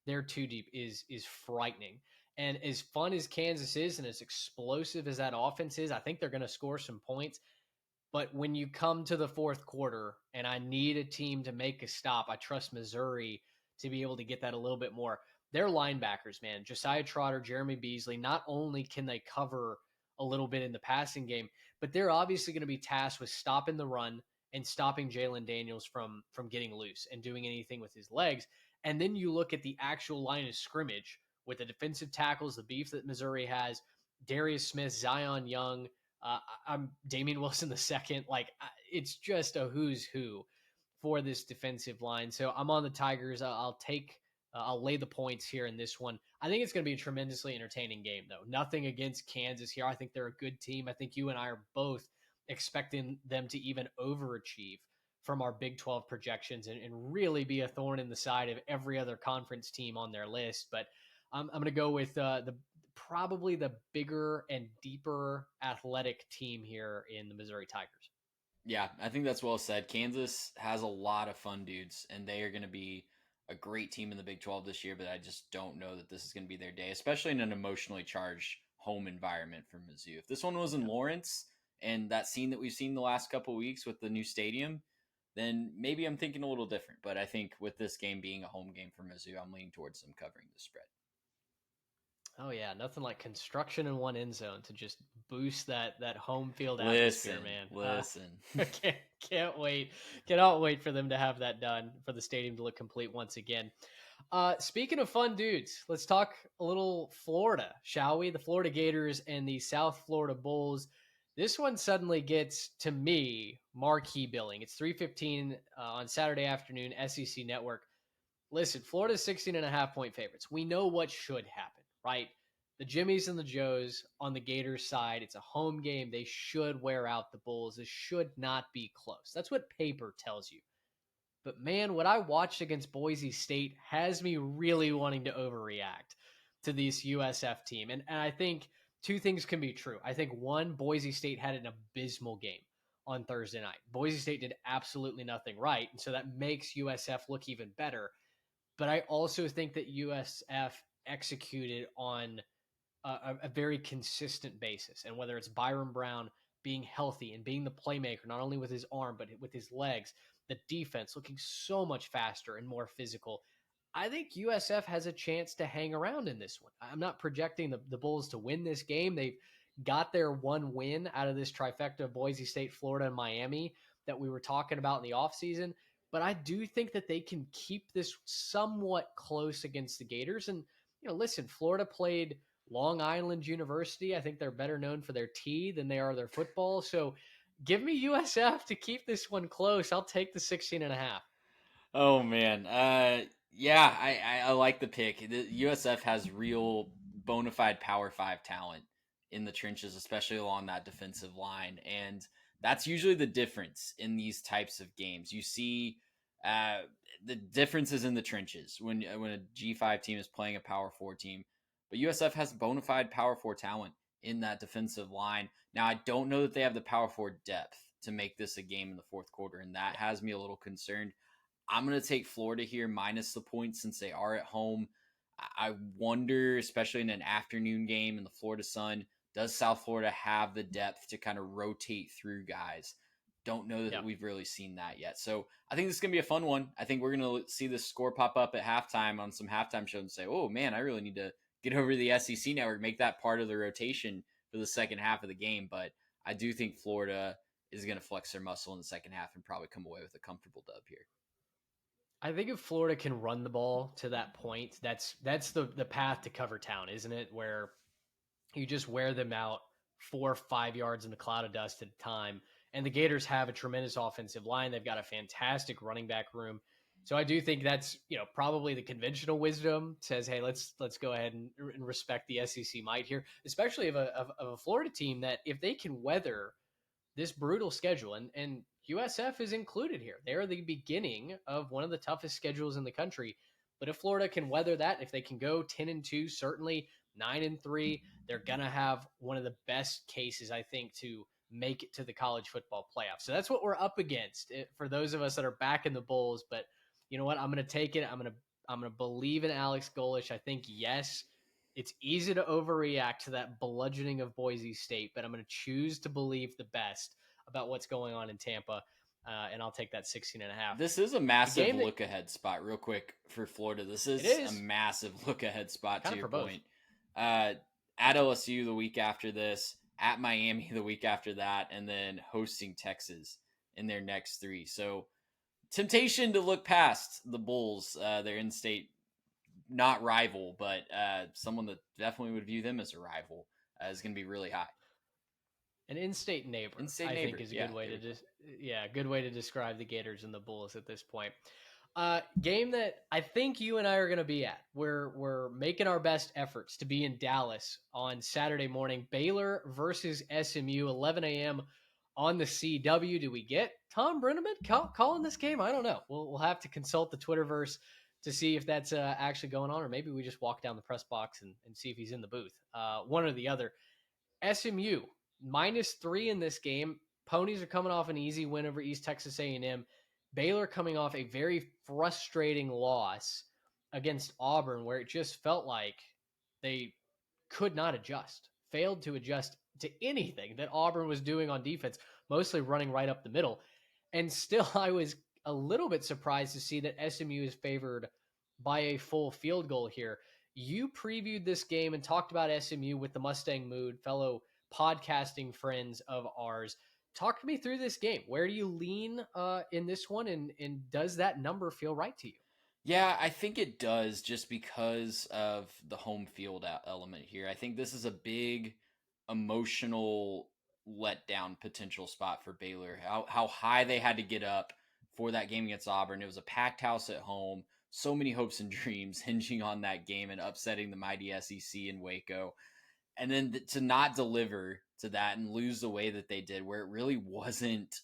Speaker 1: they're too deep, is frightening. And as fun as Kansas is and as explosive as that offense is, I think they're going to score some points. But when you come to the fourth quarter and I need a team to make a stop, I trust Missouri to be able to get that a little bit more. Their linebackers, man, Josiah Trotter, Jeremy Beasley, not only can they cover a little bit in the passing game, but they're obviously going to be tasked with stopping the run and stopping Jalen Daniels from getting loose and doing anything with his legs. And then you look at the actual line of scrimmage with the defensive tackles, the beef that Missouri has, Darius Smith, Zion Young, I'm Damian Wilson the second. Like it's just a who's who for this defensive line. So I'm on the Tigers. I'll take. I'll lay the points here in this one. I think it's going to be a tremendously entertaining game, though. Nothing against Kansas here. I think they're a good team. I think you and I are both expecting them to even overachieve from our Big 12 projections and really be a thorn in the side of every other conference team on their list. But I'm going to go with the probably the bigger and deeper athletic team here in the Missouri Tigers.
Speaker 2: Yeah, I think that's well said. Kansas has a lot of fun dudes, and they are going to be a great team in the Big 12 this year, but I just don't know that this is going to be their day, especially in an emotionally charged home environment for Mizzou. If this one was in Lawrence and that scene that we've seen the last couple of weeks with the new stadium, then maybe I'm thinking a little different. But I think with this game being a home game for Mizzou, I'm leaning towards them covering the spread.
Speaker 1: Oh yeah, nothing like construction in one end zone to just boost that home field atmosphere,
Speaker 2: Listen,
Speaker 1: man.
Speaker 2: listen.
Speaker 1: Can't wait, cannot wait for them to have that done for the stadium to look complete once again. Speaking of fun dudes, let's talk a little Florida, shall we? The Florida Gators and the South Florida Bulls. This one suddenly gets to me marquee billing. It's 3:15 on Saturday afternoon, SEC Network. Listen, Florida's 16.5 point favorites. We know what should happen, right? The Jimmies and the Joes on the Gators side, it's a home game. They should wear out the Bulls. This should not be close. That's what paper tells you. But man, what I watched against Boise State has me really wanting to overreact to this USF team. And I think two things can be true. I think one, Boise State had an abysmal game on Thursday night. Boise State did absolutely nothing right. And so that makes USF look even better. But I also think that USF executed on a very consistent basis. And whether it's Byron Brown being healthy and being the playmaker, not only with his arm, but with his legs, the defense looking so much faster and more physical. I think USF has a chance to hang around in this one. I'm not projecting the Bulls to win this game. They've got their one win out of this trifecta of Boise State, Florida, and Miami that we were talking about in the offseason. But I do think that they can keep this somewhat close against the Gators. And, listen, Florida played Long Island University. I think they're better known for their tea than they are their football. So give me USF to keep this one close. I'll take the 16.5.
Speaker 2: Oh man, yeah, I like the pick. The USF has real bona fide Power Five talent in the trenches, especially along that defensive line, and that's usually the difference in these types of games. You see, uh, the differences in the trenches when a G5 team is playing a Power Four team, but USF has bona fide Power Four talent in that defensive line. Now, I don't know that they have the Power Four depth to make this a game in the fourth quarter, and that has me a little concerned. I'm going to take Florida here minus the points since they are at home. I wonder, especially in an afternoon game in the Florida sun, does South Florida have the depth to kind of rotate through guys? Don't know that we've really seen that yet. So I think this is going to be a fun one. I think we're going to see this score pop up at halftime on some halftime shows and say, oh man, I really need to get over to the SEC network, make that part of the rotation for the second half of the game. But I do think Florida is going to flex their muscle in the second half and probably come away with a comfortable dub here.
Speaker 1: I think if Florida can run the ball to that point, that's the path to cover town, isn't it? Where you just wear them out 4 or 5 yards in the cloud of dust at a time. And the Gators have a tremendous offensive line. They've got a fantastic running back room. So I do think that's, probably the conventional wisdom says, hey, let's go ahead and respect the SEC might here, especially of a Florida team that if they can weather this brutal schedule, and USF is included here. They are the beginning of one of the toughest schedules in the country. But if Florida can weather that, if they can go 10-2, certainly 9-3. They're going to have one of the best cases, I think, to make it to the college football playoff. So that's what we're up against for those of us that are back in the Bulls. But you know what? I'm going to take it. I'm going to believe in Alex Golish. I think, yes, it's easy to overreact to that bludgeoning of Boise State, but I'm going to choose to believe the best about what's going on in Tampa. And I'll take that 16.5.
Speaker 2: This is a
Speaker 1: The
Speaker 2: massive
Speaker 1: game that
Speaker 2: look ahead spot, real quick, for Florida. This
Speaker 1: it
Speaker 2: is a
Speaker 1: is
Speaker 2: massive look ahead spot,
Speaker 1: kind
Speaker 2: to
Speaker 1: of
Speaker 2: your
Speaker 1: for both.
Speaker 2: point. At LSU the week after this, at Miami the week after that, and then hosting Texas in their next three. So, temptation to look past the Bulls, their in state, not rival, but someone that definitely would view them as a rival, is going to be really high.
Speaker 1: An in-state neighbor,
Speaker 2: In-state
Speaker 1: I
Speaker 2: neighbor,
Speaker 1: think, is a
Speaker 2: yeah,
Speaker 1: good way
Speaker 2: there
Speaker 1: to
Speaker 2: we go.
Speaker 1: good way to describe the Gators and the Bulls at this point. Game that I think you and I are going to be at. We're making our best efforts to be in Dallas on Saturday morning. Baylor versus SMU, 11 a.m. on the CW. Do we get Tom Brenneman calling this game? I don't know. We'll have to consult the Twitterverse to see if that's actually going on, or maybe we just walk down the press box and see if he's in the booth. One or the other. SMU -3 in this game. Ponies are coming off an easy win over East Texas A&M. Baylor coming off a very frustrating loss against Auburn, where it just felt like they could not adjust, failed to adjust to anything that Auburn was doing on defense, mostly running right up the middle. And still, I was a little bit surprised to see that SMU is favored by a full field goal here. You previewed this game and talked about SMU with the Mustang Mood, fellow podcasting friends of ours. Talk me through this game. Where do you lean in this one, and does that number feel right to you?
Speaker 2: Yeah, I think it does just because of the home field element here. I think this is a big emotional letdown potential spot for Baylor. How high they had to get up for that game against Auburn. It was a packed house at home. So many hopes and dreams hinging on that game and upsetting the mighty SEC in Waco. And then to not deliver to that and lose the way that they did, where it really wasn't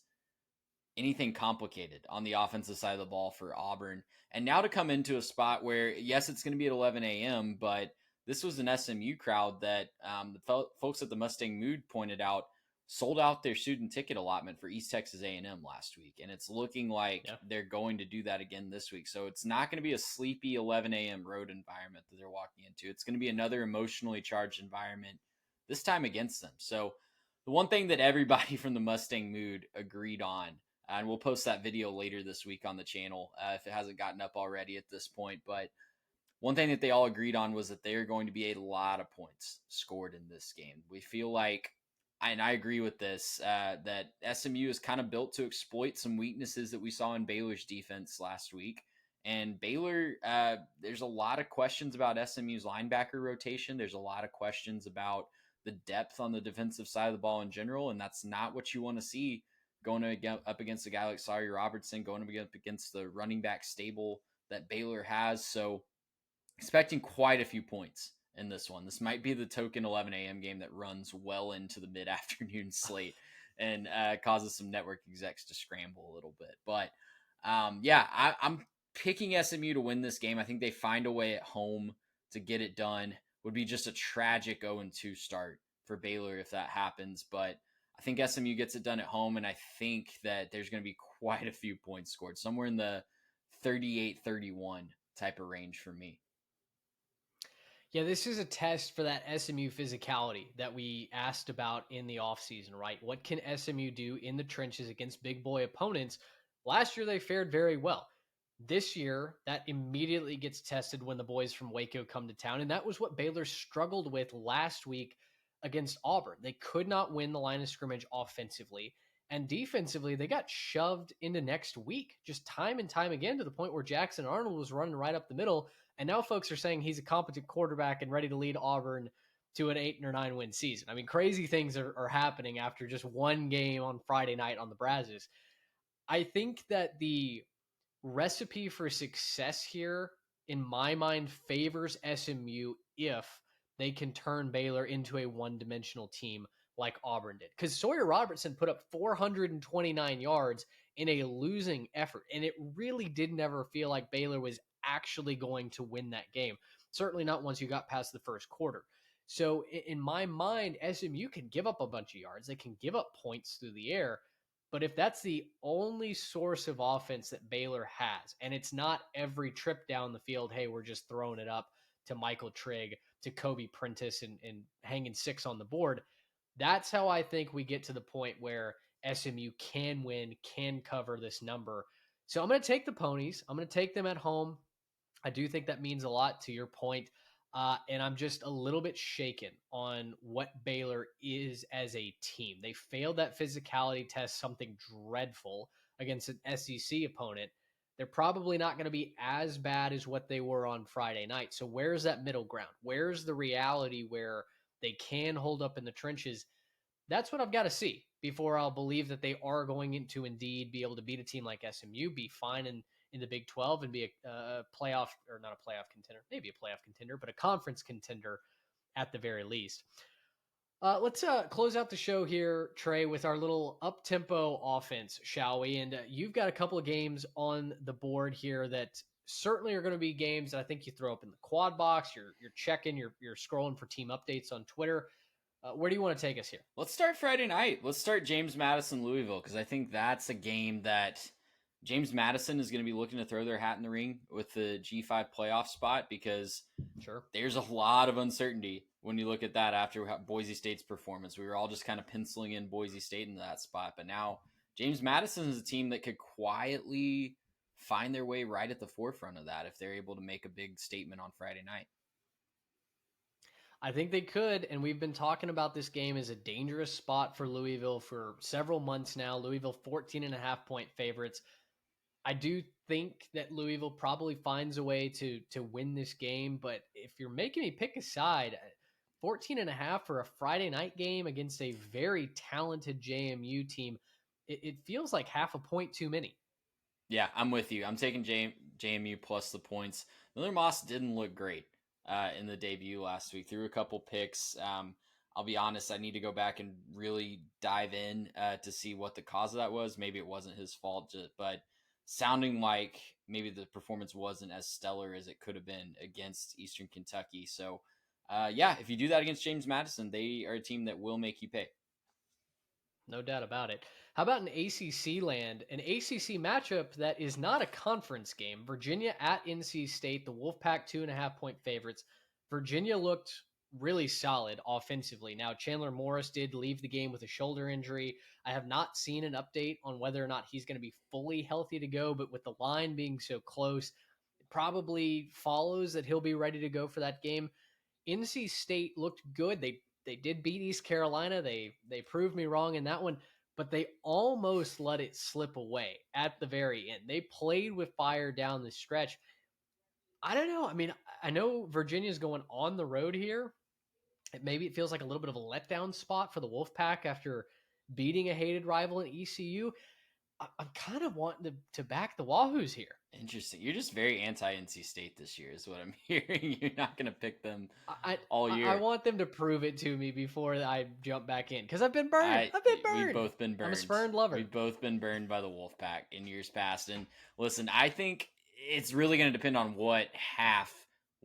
Speaker 2: anything complicated on the offensive side of the ball for Auburn. And now to come into a spot where, yes, it's going to be at 11 a.m., but this was an SMU crowd that the folks at the Mustang Mood pointed out sold out their student ticket allotment for East Texas A&M last week. And it's looking like
Speaker 1: Yeah.
Speaker 2: they're going to do that again this week. So it's not going to be a sleepy 11 a.m. road environment that they're walking into. It's going to be another emotionally charged environment, this time against them. So the one thing that everybody from the Mustang Mood agreed on, and we'll post that video later this week on the channel if it hasn't gotten up already at this point. But one thing that they all agreed on was that there are going to be a lot of points scored in this game. We feel like, and I agree with this, that SMU is kind of built to exploit some weaknesses that we saw in Baylor's defense last week. And Baylor, there's a lot of questions about SMU's linebacker rotation. There's a lot of questions about the depth on the defensive side of the ball in general, and that's not what you want to see going up against a guy like Sawyer Robertson, going up against the running back stable that Baylor has. So expecting quite a few points in this one. This might be the token 11 a.m. game that runs well into the mid-afternoon slate and causes some network execs to scramble a little bit. But yeah, I'm picking SMU to win this game. I think they find a way at home to get it done. Would be just a tragic 0-2 start for Baylor if that happens. But I think SMU gets it done at home, and I think that there's going to be quite a few points scored, somewhere in the 38-31 type of range for me.
Speaker 1: Yeah, this is a test for that SMU physicality that we asked about in the offseason, right? What can SMU do in the trenches against big boy opponents? Last year, they fared very well. This year, that immediately gets tested when the boys from Waco come to town. And that was what Baylor struggled with last week against Auburn. They could not win the line of scrimmage offensively. And defensively, they got shoved into next week just time and time again, to the point where Jackson Arnold was running right up the middle. And now folks are saying he's a competent quarterback and ready to lead Auburn to an 8 or 9 win season. I mean, crazy things are happening after just one game on Friday night on the Brazos. I think that the recipe for success here, in my mind, favors SMU if they can turn Baylor into a one-dimensional team like Auburn did. Because Sawyer Robertson put up 429 yards in a losing effort, and it really did never feel like Baylor was actually going to win that game. Certainly not once you got past the first quarter. So in my mind, SMU can give up a bunch of yards. They can give up points through the air. But if that's the only source of offense that Baylor has, and it's not every trip down the field, hey, we're just throwing it up to Michael Trigg, to Kobe Prentice, and hanging 6 on the board, that's how I think we get to the point where SMU can win, can cover this number. So I'm going to take the Ponies. I'm going to take them at home. I do think that means a lot to your point. And I'm just a little bit shaken on what Baylor is as a team. They failed that physicality test, something dreadful against an SEC opponent. They're probably not going to be as bad as what they were on Friday night. So where's that middle ground? Where's the reality where they can hold up in the trenches? That's what I've got to see before I'll believe that they are going to indeed be able to beat a team like SMU, be fine in the Big 12 and be a playoff, or not a playoff contender, maybe a playoff contender, but a conference contender at the very least. Let's close out the show here, Trey, with our little up-tempo offense, shall we? And you've got a couple of games on the board here that certainly are going to be games that I think you throw up in the quad box. You're checking, you're scrolling for team updates on Twitter. Where do you want to take us here?
Speaker 2: Let's start Friday night. Let's start James Madison Louisville, because I think that's a game that James Madison is going to be looking to throw their hat in the ring with the G5 playoff spot, because there's a lot of uncertainty when you look at that after Boise State's performance. We were all just kind of penciling in Boise State in that spot, but now James Madison is a team that could quietly find their way right at the forefront of that if they're able to make a big statement on Friday night.
Speaker 1: I think they could, and we've been talking about this game as a dangerous spot for Louisville for several months now. Louisville 14.5-point favorites. I do think that Louisville probably finds a way to win this game, but if you're making me pick a side, 14.5 for a Friday night game against a very talented JMU team, it feels like half a point too many.
Speaker 2: Yeah, I'm with you. I'm taking JMU plus the points. Miller Moss didn't look great in the debut last week. Threw a couple picks. I'll be honest, I need to go back and really dive in to see what the cause of that was. Maybe it wasn't his fault, but sounding like maybe the performance wasn't as stellar as it could have been against Eastern Kentucky. So, yeah, if you do that against James Madison, they are a team that will make you pay.
Speaker 1: No doubt about it. How about an ACC land? An ACC matchup that is not a conference game. Virginia at NC State, the Wolfpack 2.5-point favorites. Virginia looked really solid offensively. Now, Chandler Morris did leave the game with a shoulder injury. I have not seen an update on whether or not he's going to be fully healthy to go, but with the line being so close, it probably follows that he'll be ready to go for that game. NC State looked good. They did beat East Carolina. They proved me wrong in that one, but they almost let it slip away at the very end. They played with fire down the stretch. I don't know. I mean, I know Virginia's going on the road here. Maybe it feels like a little bit of a letdown spot for the Wolfpack after beating a hated rival in ECU. I'm kind of wanting to back the Wahoos here.
Speaker 2: Interesting. You're just very anti-NC State this year is what I'm hearing. You're not going to pick them all year.
Speaker 1: I want them to prove it to me before I jump back in, because I've been burned. I've been burned.
Speaker 2: We've both been burned.
Speaker 1: I'm a spurned lover.
Speaker 2: We've both been burned by the Wolfpack in years past. And listen, I think it's really going to depend on what half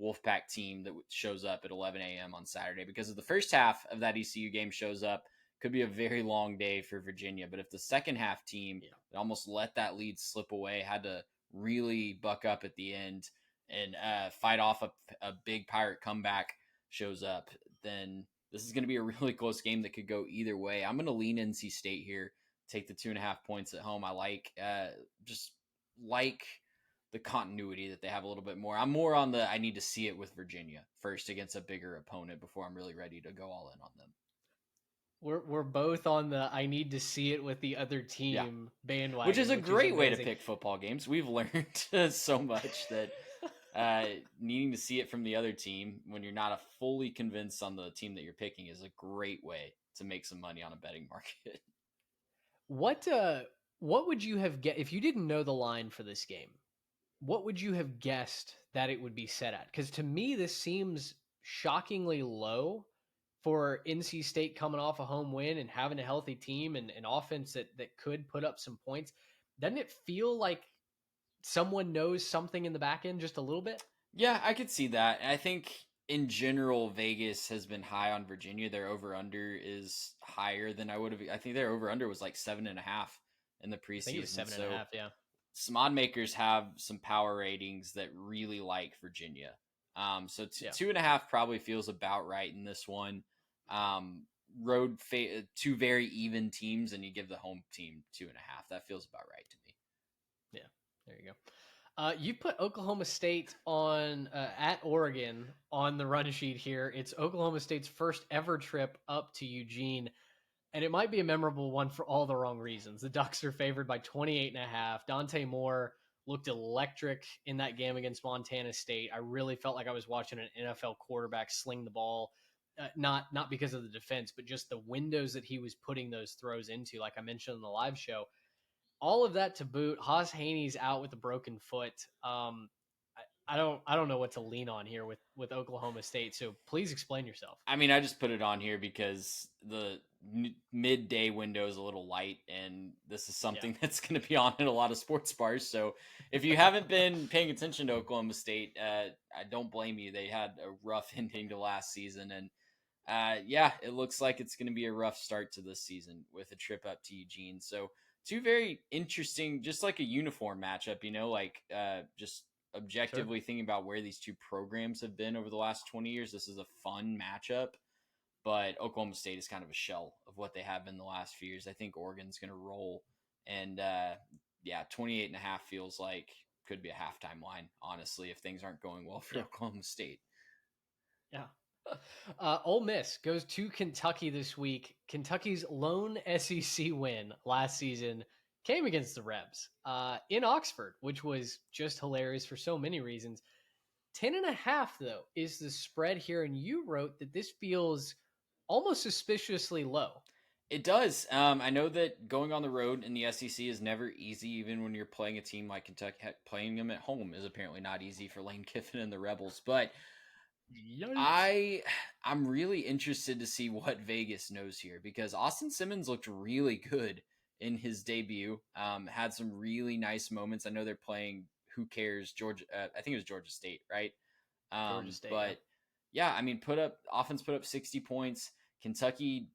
Speaker 2: Wolfpack team that shows up at 11 a.m. on Saturday, because if the first half of that ECU game shows up, could be a very long day for Virginia. But if the second half team that almost let that lead slip away, had to really buck up at the end and fight off a big Pirate comeback shows up, then this is going to be a really close game that could go either way. I'm going to lean NC State here, take the 2.5 points at home. I like just like the continuity that they have a little bit more. I'm more on the I need to see it with Virginia first against a bigger opponent before I'm really ready to go all in on them.
Speaker 1: We're both on the I need to see it with the other team bandwagon.
Speaker 2: Which is a great way to pick football games. We've learned so much that needing to see it from the other team when you're not fully convinced on the team that you're picking is a great way to make some money on a betting market.
Speaker 1: What would you have guessed if you didn't know the line for this game? What would you have guessed that it would be set at? Because to me, this seems shockingly low for NC State coming off a home win and having a healthy team and an offense that could put up some points. Doesn't it feel like someone knows something in the back end just a little bit?
Speaker 2: Yeah, I could see that. I think in general, Vegas has been high on Virginia. Their over under is higher than I would have. I think their over under was like 7.5 in the
Speaker 1: I think it was
Speaker 2: preseason.
Speaker 1: seven and a
Speaker 2: So
Speaker 1: half. Yeah.
Speaker 2: some odd makers have some power ratings that really like Virginia. So
Speaker 1: Yeah.
Speaker 2: 2.5 probably feels about right in this one. Um, two very even teams, and you give the home team 2.5. That feels about right to me.
Speaker 1: Yeah. There you go. You put Oklahoma State on at Oregon on the run sheet here. It's Oklahoma State's first ever trip up to Eugene, and it might be a memorable one for all the wrong reasons. The Ducks are favored by 28.5. Dante Moore looked electric in that game against Montana State. I really felt like I was watching an NFL quarterback sling the ball. Not because of the defense, but just the windows that he was putting those throws into, like I mentioned in the live show. All of that to boot, Haas Haney's out with a broken foot. I don't know what to lean on here with Oklahoma State. So please explain yourself.
Speaker 2: I mean, I just put it on here because the midday window is a little light, and this is
Speaker 1: Yeah,
Speaker 2: something that's going to be on in a lot of sports bars. So if you haven't been paying attention to Oklahoma State, I don't blame you. They had a rough ending to last season, and yeah, it looks like it's going to be a rough start to this season with a trip up to Eugene. So two very interesting, just like a uniform matchup, like just
Speaker 1: sure.
Speaker 2: objectively thinking about where these two programs have been over the last 20 years. This is a fun matchup, but Oklahoma State is kind of a shell of what they have been the last few years. I think Oregon's going to roll, and yeah, 28.5 feels like could be a halftime line, honestly, if things aren't going well for
Speaker 1: Yeah,
Speaker 2: Oklahoma State.
Speaker 1: yeah. Ole Miss goes to Kentucky this week. Kentucky's lone SEC win last season came against the Rebs in Oxford, which was just hilarious for so many reasons. 10.5 though is the spread here, and you wrote that this feels almost suspiciously low.
Speaker 2: It does. I know that going on the road in the SEC is never easy, even when you're playing a team like Kentucky. Playing them at home is apparently not easy for Lane Kiffin and the Rebels. But
Speaker 1: Yikes!
Speaker 2: I'm really interested to see what Vegas knows here because Austin Simmons looked really good in his debut. Had some really nice moments. I know they're playing. Who cares? Georgia. I think it was Georgia State, right?
Speaker 1: Georgia State, yeah.
Speaker 2: But yeah, I mean, offense put up 60 points. Kentucky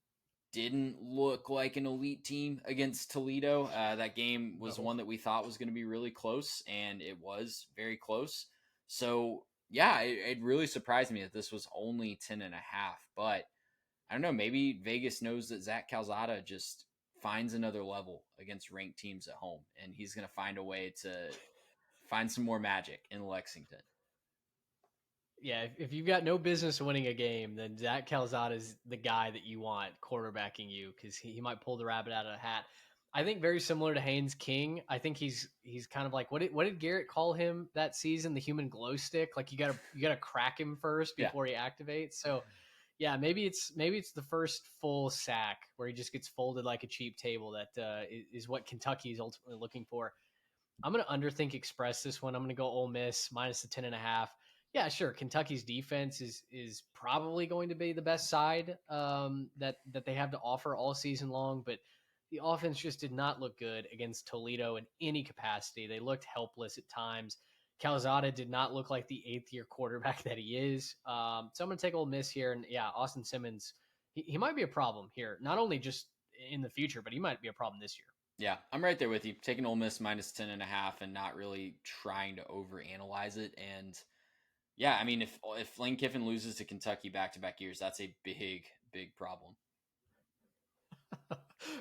Speaker 2: didn't look like an elite team against Toledo. That game was
Speaker 1: No.
Speaker 2: one that we thought was going to be really close, and it was very close. So yeah, it really surprised me that this was only 10.5. But I don't know, maybe Vegas knows that Zach Calzada just finds another level against ranked teams at home, and he's going to find a way to find some more magic in Lexington.
Speaker 1: Yeah, if you've got no business winning a game, then Zach Calzada is the guy that you want quarterbacking you because he might pull the rabbit out of the hat. I think very similar to Haynes King. I think he's kind of like what did Garrett call him that season? The human glow stick. Like you gotta crack him first
Speaker 2: Yeah.
Speaker 1: before he activates. So yeah, maybe it's the first full sack where he just gets folded like a cheap table. That is what Kentucky is ultimately looking for. I'm going to underthink Express this one. I'm going to go Ole Miss minus the 10.5. Yeah, sure. Kentucky's defense is probably going to be the best side that they have to offer all season long, but the offense just did not look good against Toledo in any capacity. They looked helpless at times. Calzada did not look like the eighth-year quarterback that he is. So I'm going to take Ole Miss here, and yeah, Austin Simmons, he might be a problem here, not only just in the future, but he might be a problem this year.
Speaker 2: Yeah, I'm right there with you. Taking Ole Miss minus 10.5 and not really trying to overanalyze it. And yeah, I mean, if Lane Kiffin loses to Kentucky back-to-back years, that's a big problem.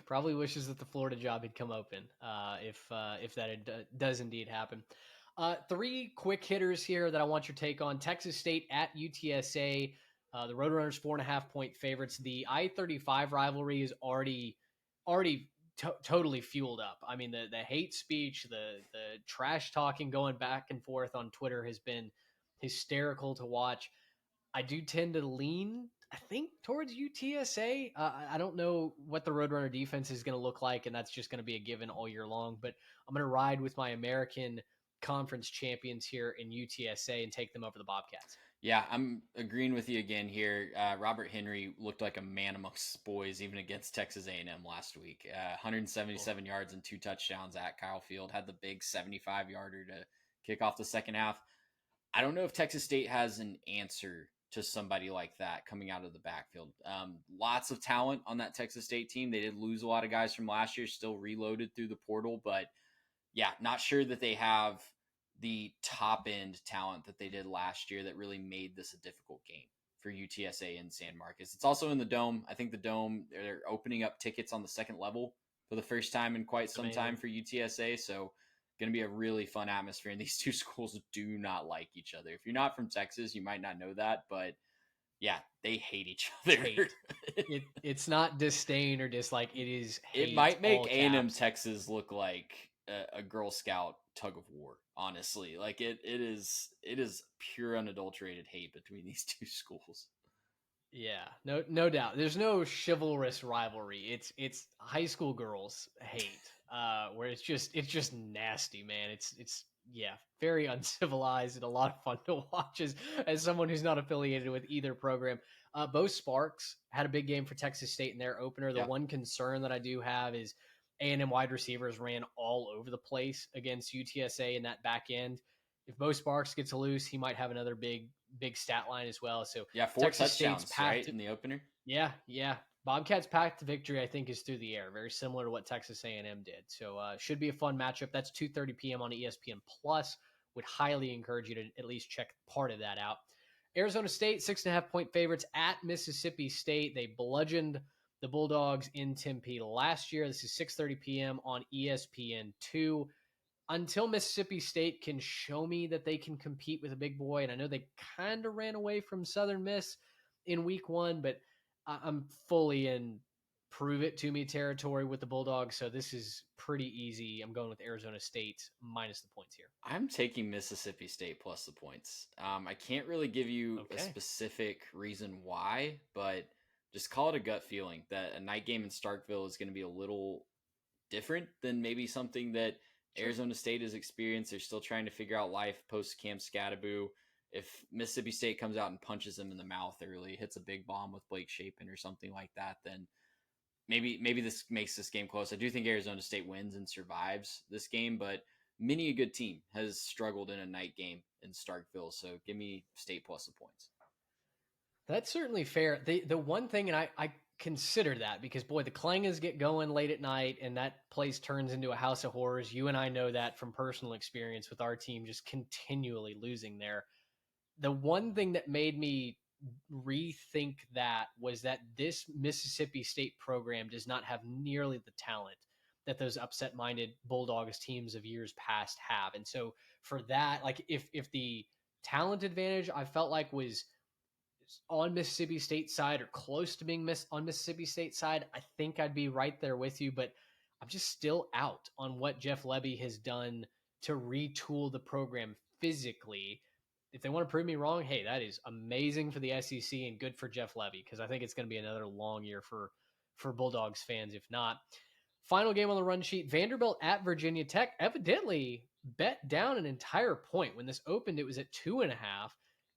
Speaker 1: Probably wishes that the Florida job had come open if that does indeed happen. Three quick hitters here that I want your take on: Texas State at UTSA. The Roadrunners 4.5 point favorites. The I-35 rivalry is already totally fueled up. I mean, the hate speech, the trash talking going back and forth on Twitter has been hysterical to watch. I do tend to lean, I think, towards UTSA. I don't know what the Roadrunner defense is going to look like, and that's just going to be a given all year long. But I'm going to ride with my American Conference champions here in UTSA and take them over the Bobcats.
Speaker 2: Yeah, I'm agreeing with you again here. Robert Henry looked like a man amongst boys, even against Texas A&M last week. 177 yards and 2 touchdowns at Kyle Field. Had the big 75-yarder to kick off the second half. I don't know if Texas State has an answer to somebody like that coming out of the backfield. Lots of talent on that Texas State team. They did lose a lot of guys from last year, still reloaded through the portal, but yeah, not sure that they have the top end talent that they did last year that really made this a difficult game for UTSA and San Marcos. It's also in the Dome. I think the Dome, they're opening up tickets on the second level for the first time in quite some time for UTSA. So going to be a really fun atmosphere. And these two schools do not like each other. If you're not from Texas, you might not know that, but yeah, they hate each other.
Speaker 1: It's not disdain or dislike. It is hate.
Speaker 2: It might make A&M Texas look like a Girl Scout tug of war. Honestly, like it is pure unadulterated hate between these two schools.
Speaker 1: Yeah, no doubt. There's no chivalrous rivalry. It's high school girls hate, where it's just nasty, man. It's yeah, very uncivilized and a lot of fun to watch as someone who's not affiliated with either program. Bo Sparks had a big game for Texas State in their opener. The one concern that I do have is A&M wide receivers ran all over the place against UTSA in that back end. If Bo Sparks gets loose, he might have another big stat line as well. So
Speaker 2: yeah, 4 Texas touchdowns right in the opener.
Speaker 1: Yeah. Bobcats' path to victory, I think, is through the air, very similar to what Texas A&M did. So should be a fun matchup. That's 2:30 p.m. on ESPN Plus. Would highly encourage you to at least check part of that out. Arizona State 6.5-point favorites at Mississippi State. They bludgeoned the Bulldogs in Tempe last year. This is 6:30 p.m. on ESPN2. Until Mississippi State can show me that they can compete with a big boy, and I know they kind of ran away from Southern Miss in week 1, but I'm fully in prove it to me territory with the Bulldogs, so this is pretty easy. I'm going with Arizona State minus the points here.
Speaker 2: I'm taking Mississippi State plus the points. I can't really give you a specific reason why, but just call it a gut feeling that a night game in Starkville is going to be a little different than maybe something that Arizona State has experienced. They're still trying to figure out life post Camp Scattaboo. If Mississippi State comes out and punches them in the mouth early, hits a big bomb with Blake Shapen or something like that, then maybe this makes this game close. I do think Arizona State wins and survives this game, but many a good team has struggled in a night game in Starkville. So give me State plus the points.
Speaker 1: That's certainly fair. The one thing, and I consider that because, boy, the clangers get going late at night and that place turns into a house of horrors. You and I know that from personal experience with our team just continually losing there. The one thing that made me rethink that was that this Mississippi State program does not have nearly the talent that those upset-minded Bulldogs teams of years past have. And so for that, like if the talent advantage I felt like was on Mississippi State side or close to being on Mississippi State side, I think I'd be right there with you, but I'm just still out on what Jeff Lebby has done to retool the program physically. If they want to prove me wrong, hey, that is amazing for the SEC and good for Jeff Lebby, because I think it's going to be another long year for Bulldogs fans, if not. Final game on the run sheet, Vanderbilt at Virginia Tech. Evidently bet down an entire point. When this opened, it was at 2.5.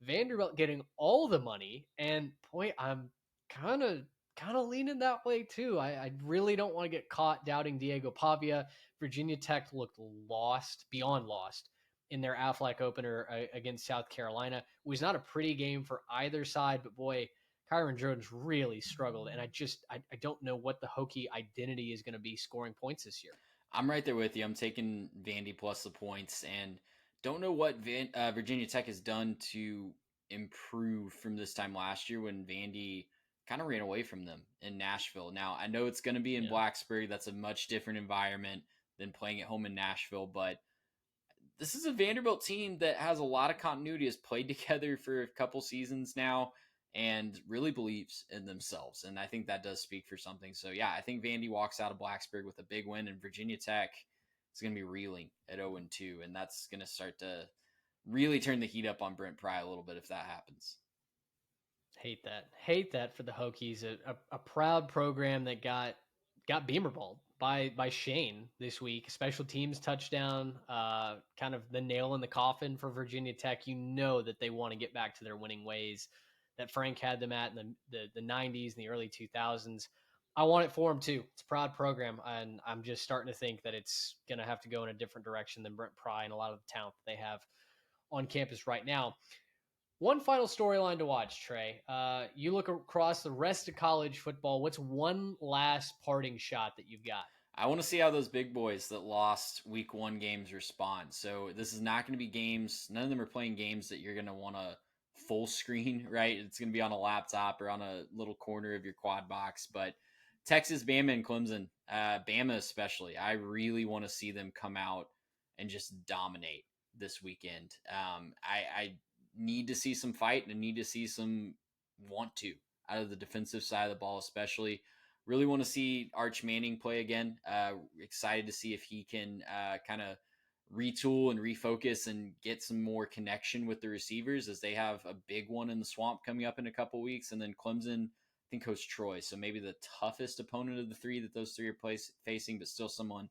Speaker 1: Vanderbilt getting all the money, and boy, I'm kind of leaning that way too. I really don't want to get caught doubting Diego Pavia. Virginia Tech looked lost, beyond lost, in their Aflac opener against South Carolina. It was not a pretty game for either side, but boy, Kyron Jones really struggled, and I don't know what the Hokie identity is going to be scoring points this year.
Speaker 2: I'm right there with you. I'm taking Vandy plus the points, and don't know what Virginia Tech has done to improve from this time last year when Vandy kind of ran away from them in Nashville. Now, I know it's going to be in Blacksburg. That's a much different environment than playing at home in Nashville, but this is a Vanderbilt team that has a lot of continuity, has played together for a couple seasons now, and really believes in themselves. And I think that does speak for something. So, yeah, I think Vandy walks out of Blacksburg with a big win, and Virginia Tech is going to be reeling at 0-2, and that's going to start to really turn the heat up on Brent Pry a little bit if that happens.
Speaker 1: Hate that for the Hokies. A proud program that got Beamer balled by Shane this week. Special teams touchdown, kind of the nail in the coffin for Virginia Tech. You know that they want to get back to their winning ways that Frank had them at in the 90s and the early 2000s. I want it for them too. It's a proud program, and I'm just starting to think that it's going to have to go in a different direction than Brent Pry and a lot of the talent that they have on campus right now. One final storyline to watch, Trey. You look across the rest of college football. What's one last parting shot that you've got?
Speaker 2: I want to see how those big boys that lost week one games respond. So this is not going to be games. None of them are playing games that you're going to want to full screen, right? It's going to be on a laptop or on a little corner of your quad box. But Texas, Bama, and Clemson, Bama especially, I really want to see them come out and just dominate this weekend. I need to see some fight and I need to see some want to out of the defensive side of the ball, especially. Really want to see Arch Manning play again. Excited to see if he can kind of retool and refocus and get some more connection with the receivers, as they have a big one in the swamp coming up in a couple weeks. And then Clemson, I think, hosts Troy. So maybe the toughest opponent of the three that those three are facing, but still someone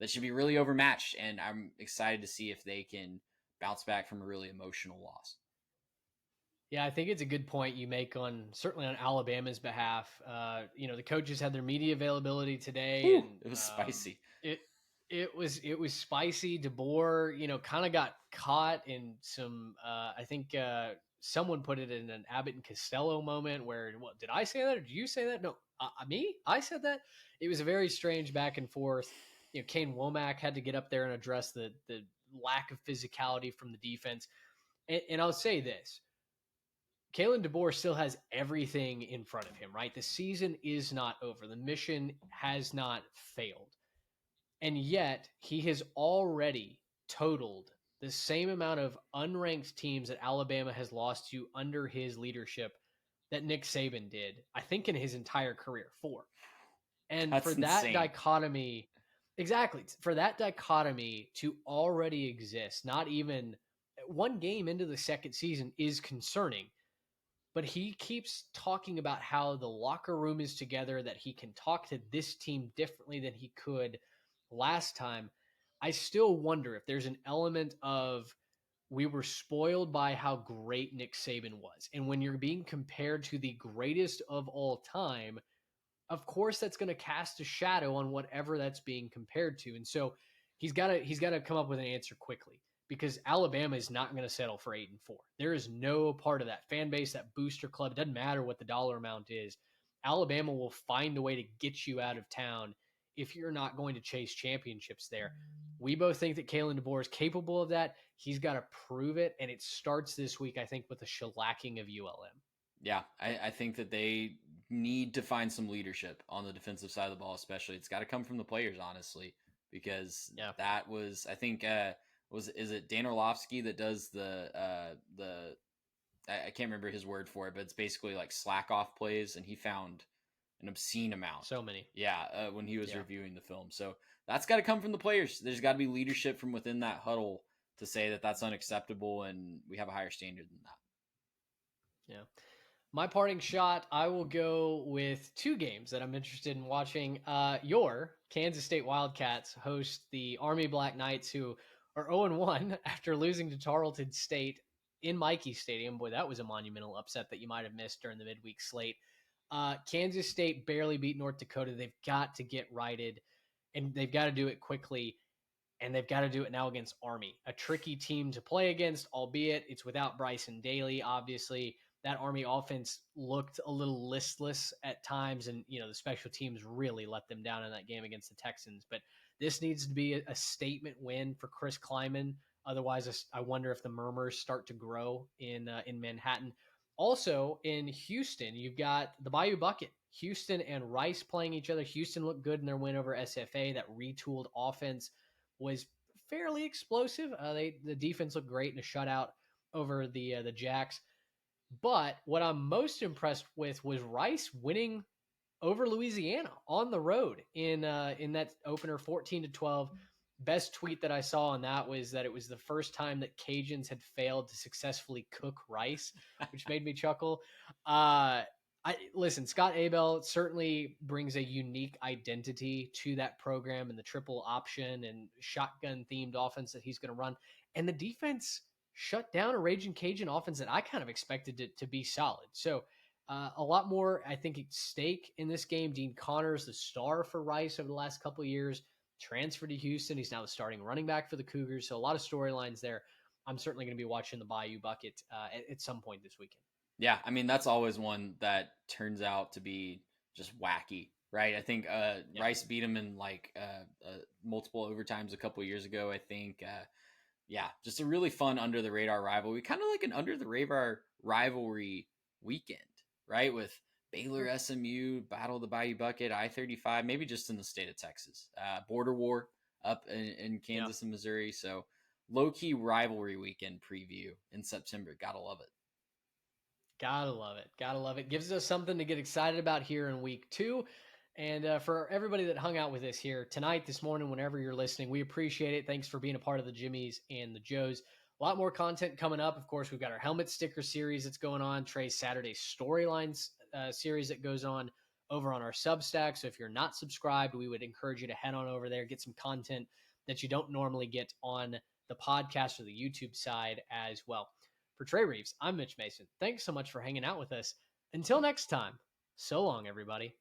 Speaker 2: that should be really overmatched. And I'm excited to see if they can bounce back from a really emotional loss.
Speaker 1: Yeah, I think it's a good point you make on certainly on Alabama's behalf. The coaches had their media availability today,
Speaker 2: Whew,
Speaker 1: and
Speaker 2: it was spicy.
Speaker 1: it was spicy. DeBoer, kind of got caught in some. I think someone put it in an Abbott and Costello moment where, what, did I say that or did you say that? No, me, I said that. It was a very strange back and forth. Kane Womack had to get up there and address the lack of physicality from the defense, and I'll say this. Kalen DeBoer still has everything in front of him, right? The season is not over. The mission has not failed. And yet, he has already totaled the same amount of unranked teams that Alabama has lost to under his leadership that Nick Saban did, I think, in his entire career, 4. And for
Speaker 2: That's
Speaker 1: that
Speaker 2: insane.
Speaker 1: dichotomy, exactly, for that dichotomy to already exist, not even one game into the second season, is concerning. But he keeps talking about how the locker room is together, that he can talk to this team differently than he could last time. I still wonder if there's an element of, we were spoiled by how great Nick Saban was. And when you're being compared to the greatest of all time, of course that's going to cast a shadow on whatever that's being compared to. And so he's got to come up with an answer quickly, because Alabama is not going to settle for 8-4. There is no part of that fan base, that booster club. It doesn't matter what the dollar amount is. Alabama will find a way to get you out of town if you're not going to chase championships there. We both think that Kalen DeBoer is capable of that. He's got to prove it, and it starts this week, I think, with a shellacking of ULM.
Speaker 2: Yeah, I think that they need to find some leadership on the defensive side of the ball, especially. It's got to come from the players, honestly, because
Speaker 1: Yeah.
Speaker 2: that was, I think, is it Dan Orlovsky that does the I can't remember his word for it, but it's basically like slack off plays, and he found an obscene amount.
Speaker 1: So many.
Speaker 2: Yeah, when he was
Speaker 1: Yeah.
Speaker 2: reviewing the film. So that's got to come from the players. There's got to be leadership from within that huddle to say that that's unacceptable, and we have a higher standard than that.
Speaker 1: Yeah. My parting shot, I will go with 2 games that I'm interested in watching. Your Kansas State Wildcats host the Army Black Knights, who are 0-1 after losing to Tarleton State in Mikey Stadium. Boy, that was a monumental upset that you might have missed during the midweek slate. Kansas State barely beat North Dakota. They've got to get righted, and they've got to do it quickly. And they've got to do it now against Army, a tricky team to play against, albeit it's without Bryson Daly, obviously. That Army offense looked a little listless at times, and the special teams really let them down in that game against the Texans. But this needs to be a statement win for Chris Kleiman. Otherwise, I wonder if the murmurs start to grow in Manhattan. Also in Houston, you've got the Bayou Bucket. Houston and Rice playing each other. Houston looked good in their win over SFA. That retooled offense was fairly explosive. The defense looked great in a shutout over the Jacks. But what I'm most impressed with was Rice winning over Louisiana on the road in that opener, 14-12. Best tweet that I saw on that was that it was the first time that Cajuns had failed to successfully cook rice, which made me chuckle. Listen, Scott Abel certainly brings a unique identity to that program and the triple option and shotgun themed offense that he's going to run. And the defense shut down a Raging Cajun offense that I kind of expected it to be solid. So a lot more, I think, at stake in this game. Dean Connors, the star for Rice over the last couple of years, transferred to Houston. He's now the starting running back for the Cougars. So a lot of storylines there. I'm certainly going to be watching the Bayou Bucket at some point this weekend.
Speaker 2: Yeah, I mean, that's always one that turns out to be just wacky, right? I think Rice beat him in multiple overtimes a couple years ago. I think, yeah, just a really fun under the radar rivalry, kind of like an under the radar rivalry weekend, right? With Baylor, SMU, Battle of the Bayou Bucket, I-35, maybe just in the state of Texas, border war up in Kansas and Missouri. So low key rivalry weekend preview in September. Gotta love it.
Speaker 1: Gotta love it. Gotta love it. Gives us something to get excited about here in week 2. And for everybody that hung out with us here tonight, this morning, whenever you're listening, we appreciate it. Thanks for being a part of the Jimmies and the Joes. A lot more content coming up. Of course, we've got our helmet sticker series that's going on, Trey's Saturday Storylines series that goes on over on our Substack. So if you're not subscribed, we would encourage you to head on over there, get some content that you don't normally get on the podcast or the YouTube side as well. For Trey Reeves, I'm Mitch Mason. Thanks so much for hanging out with us. Until next time, so long, everybody.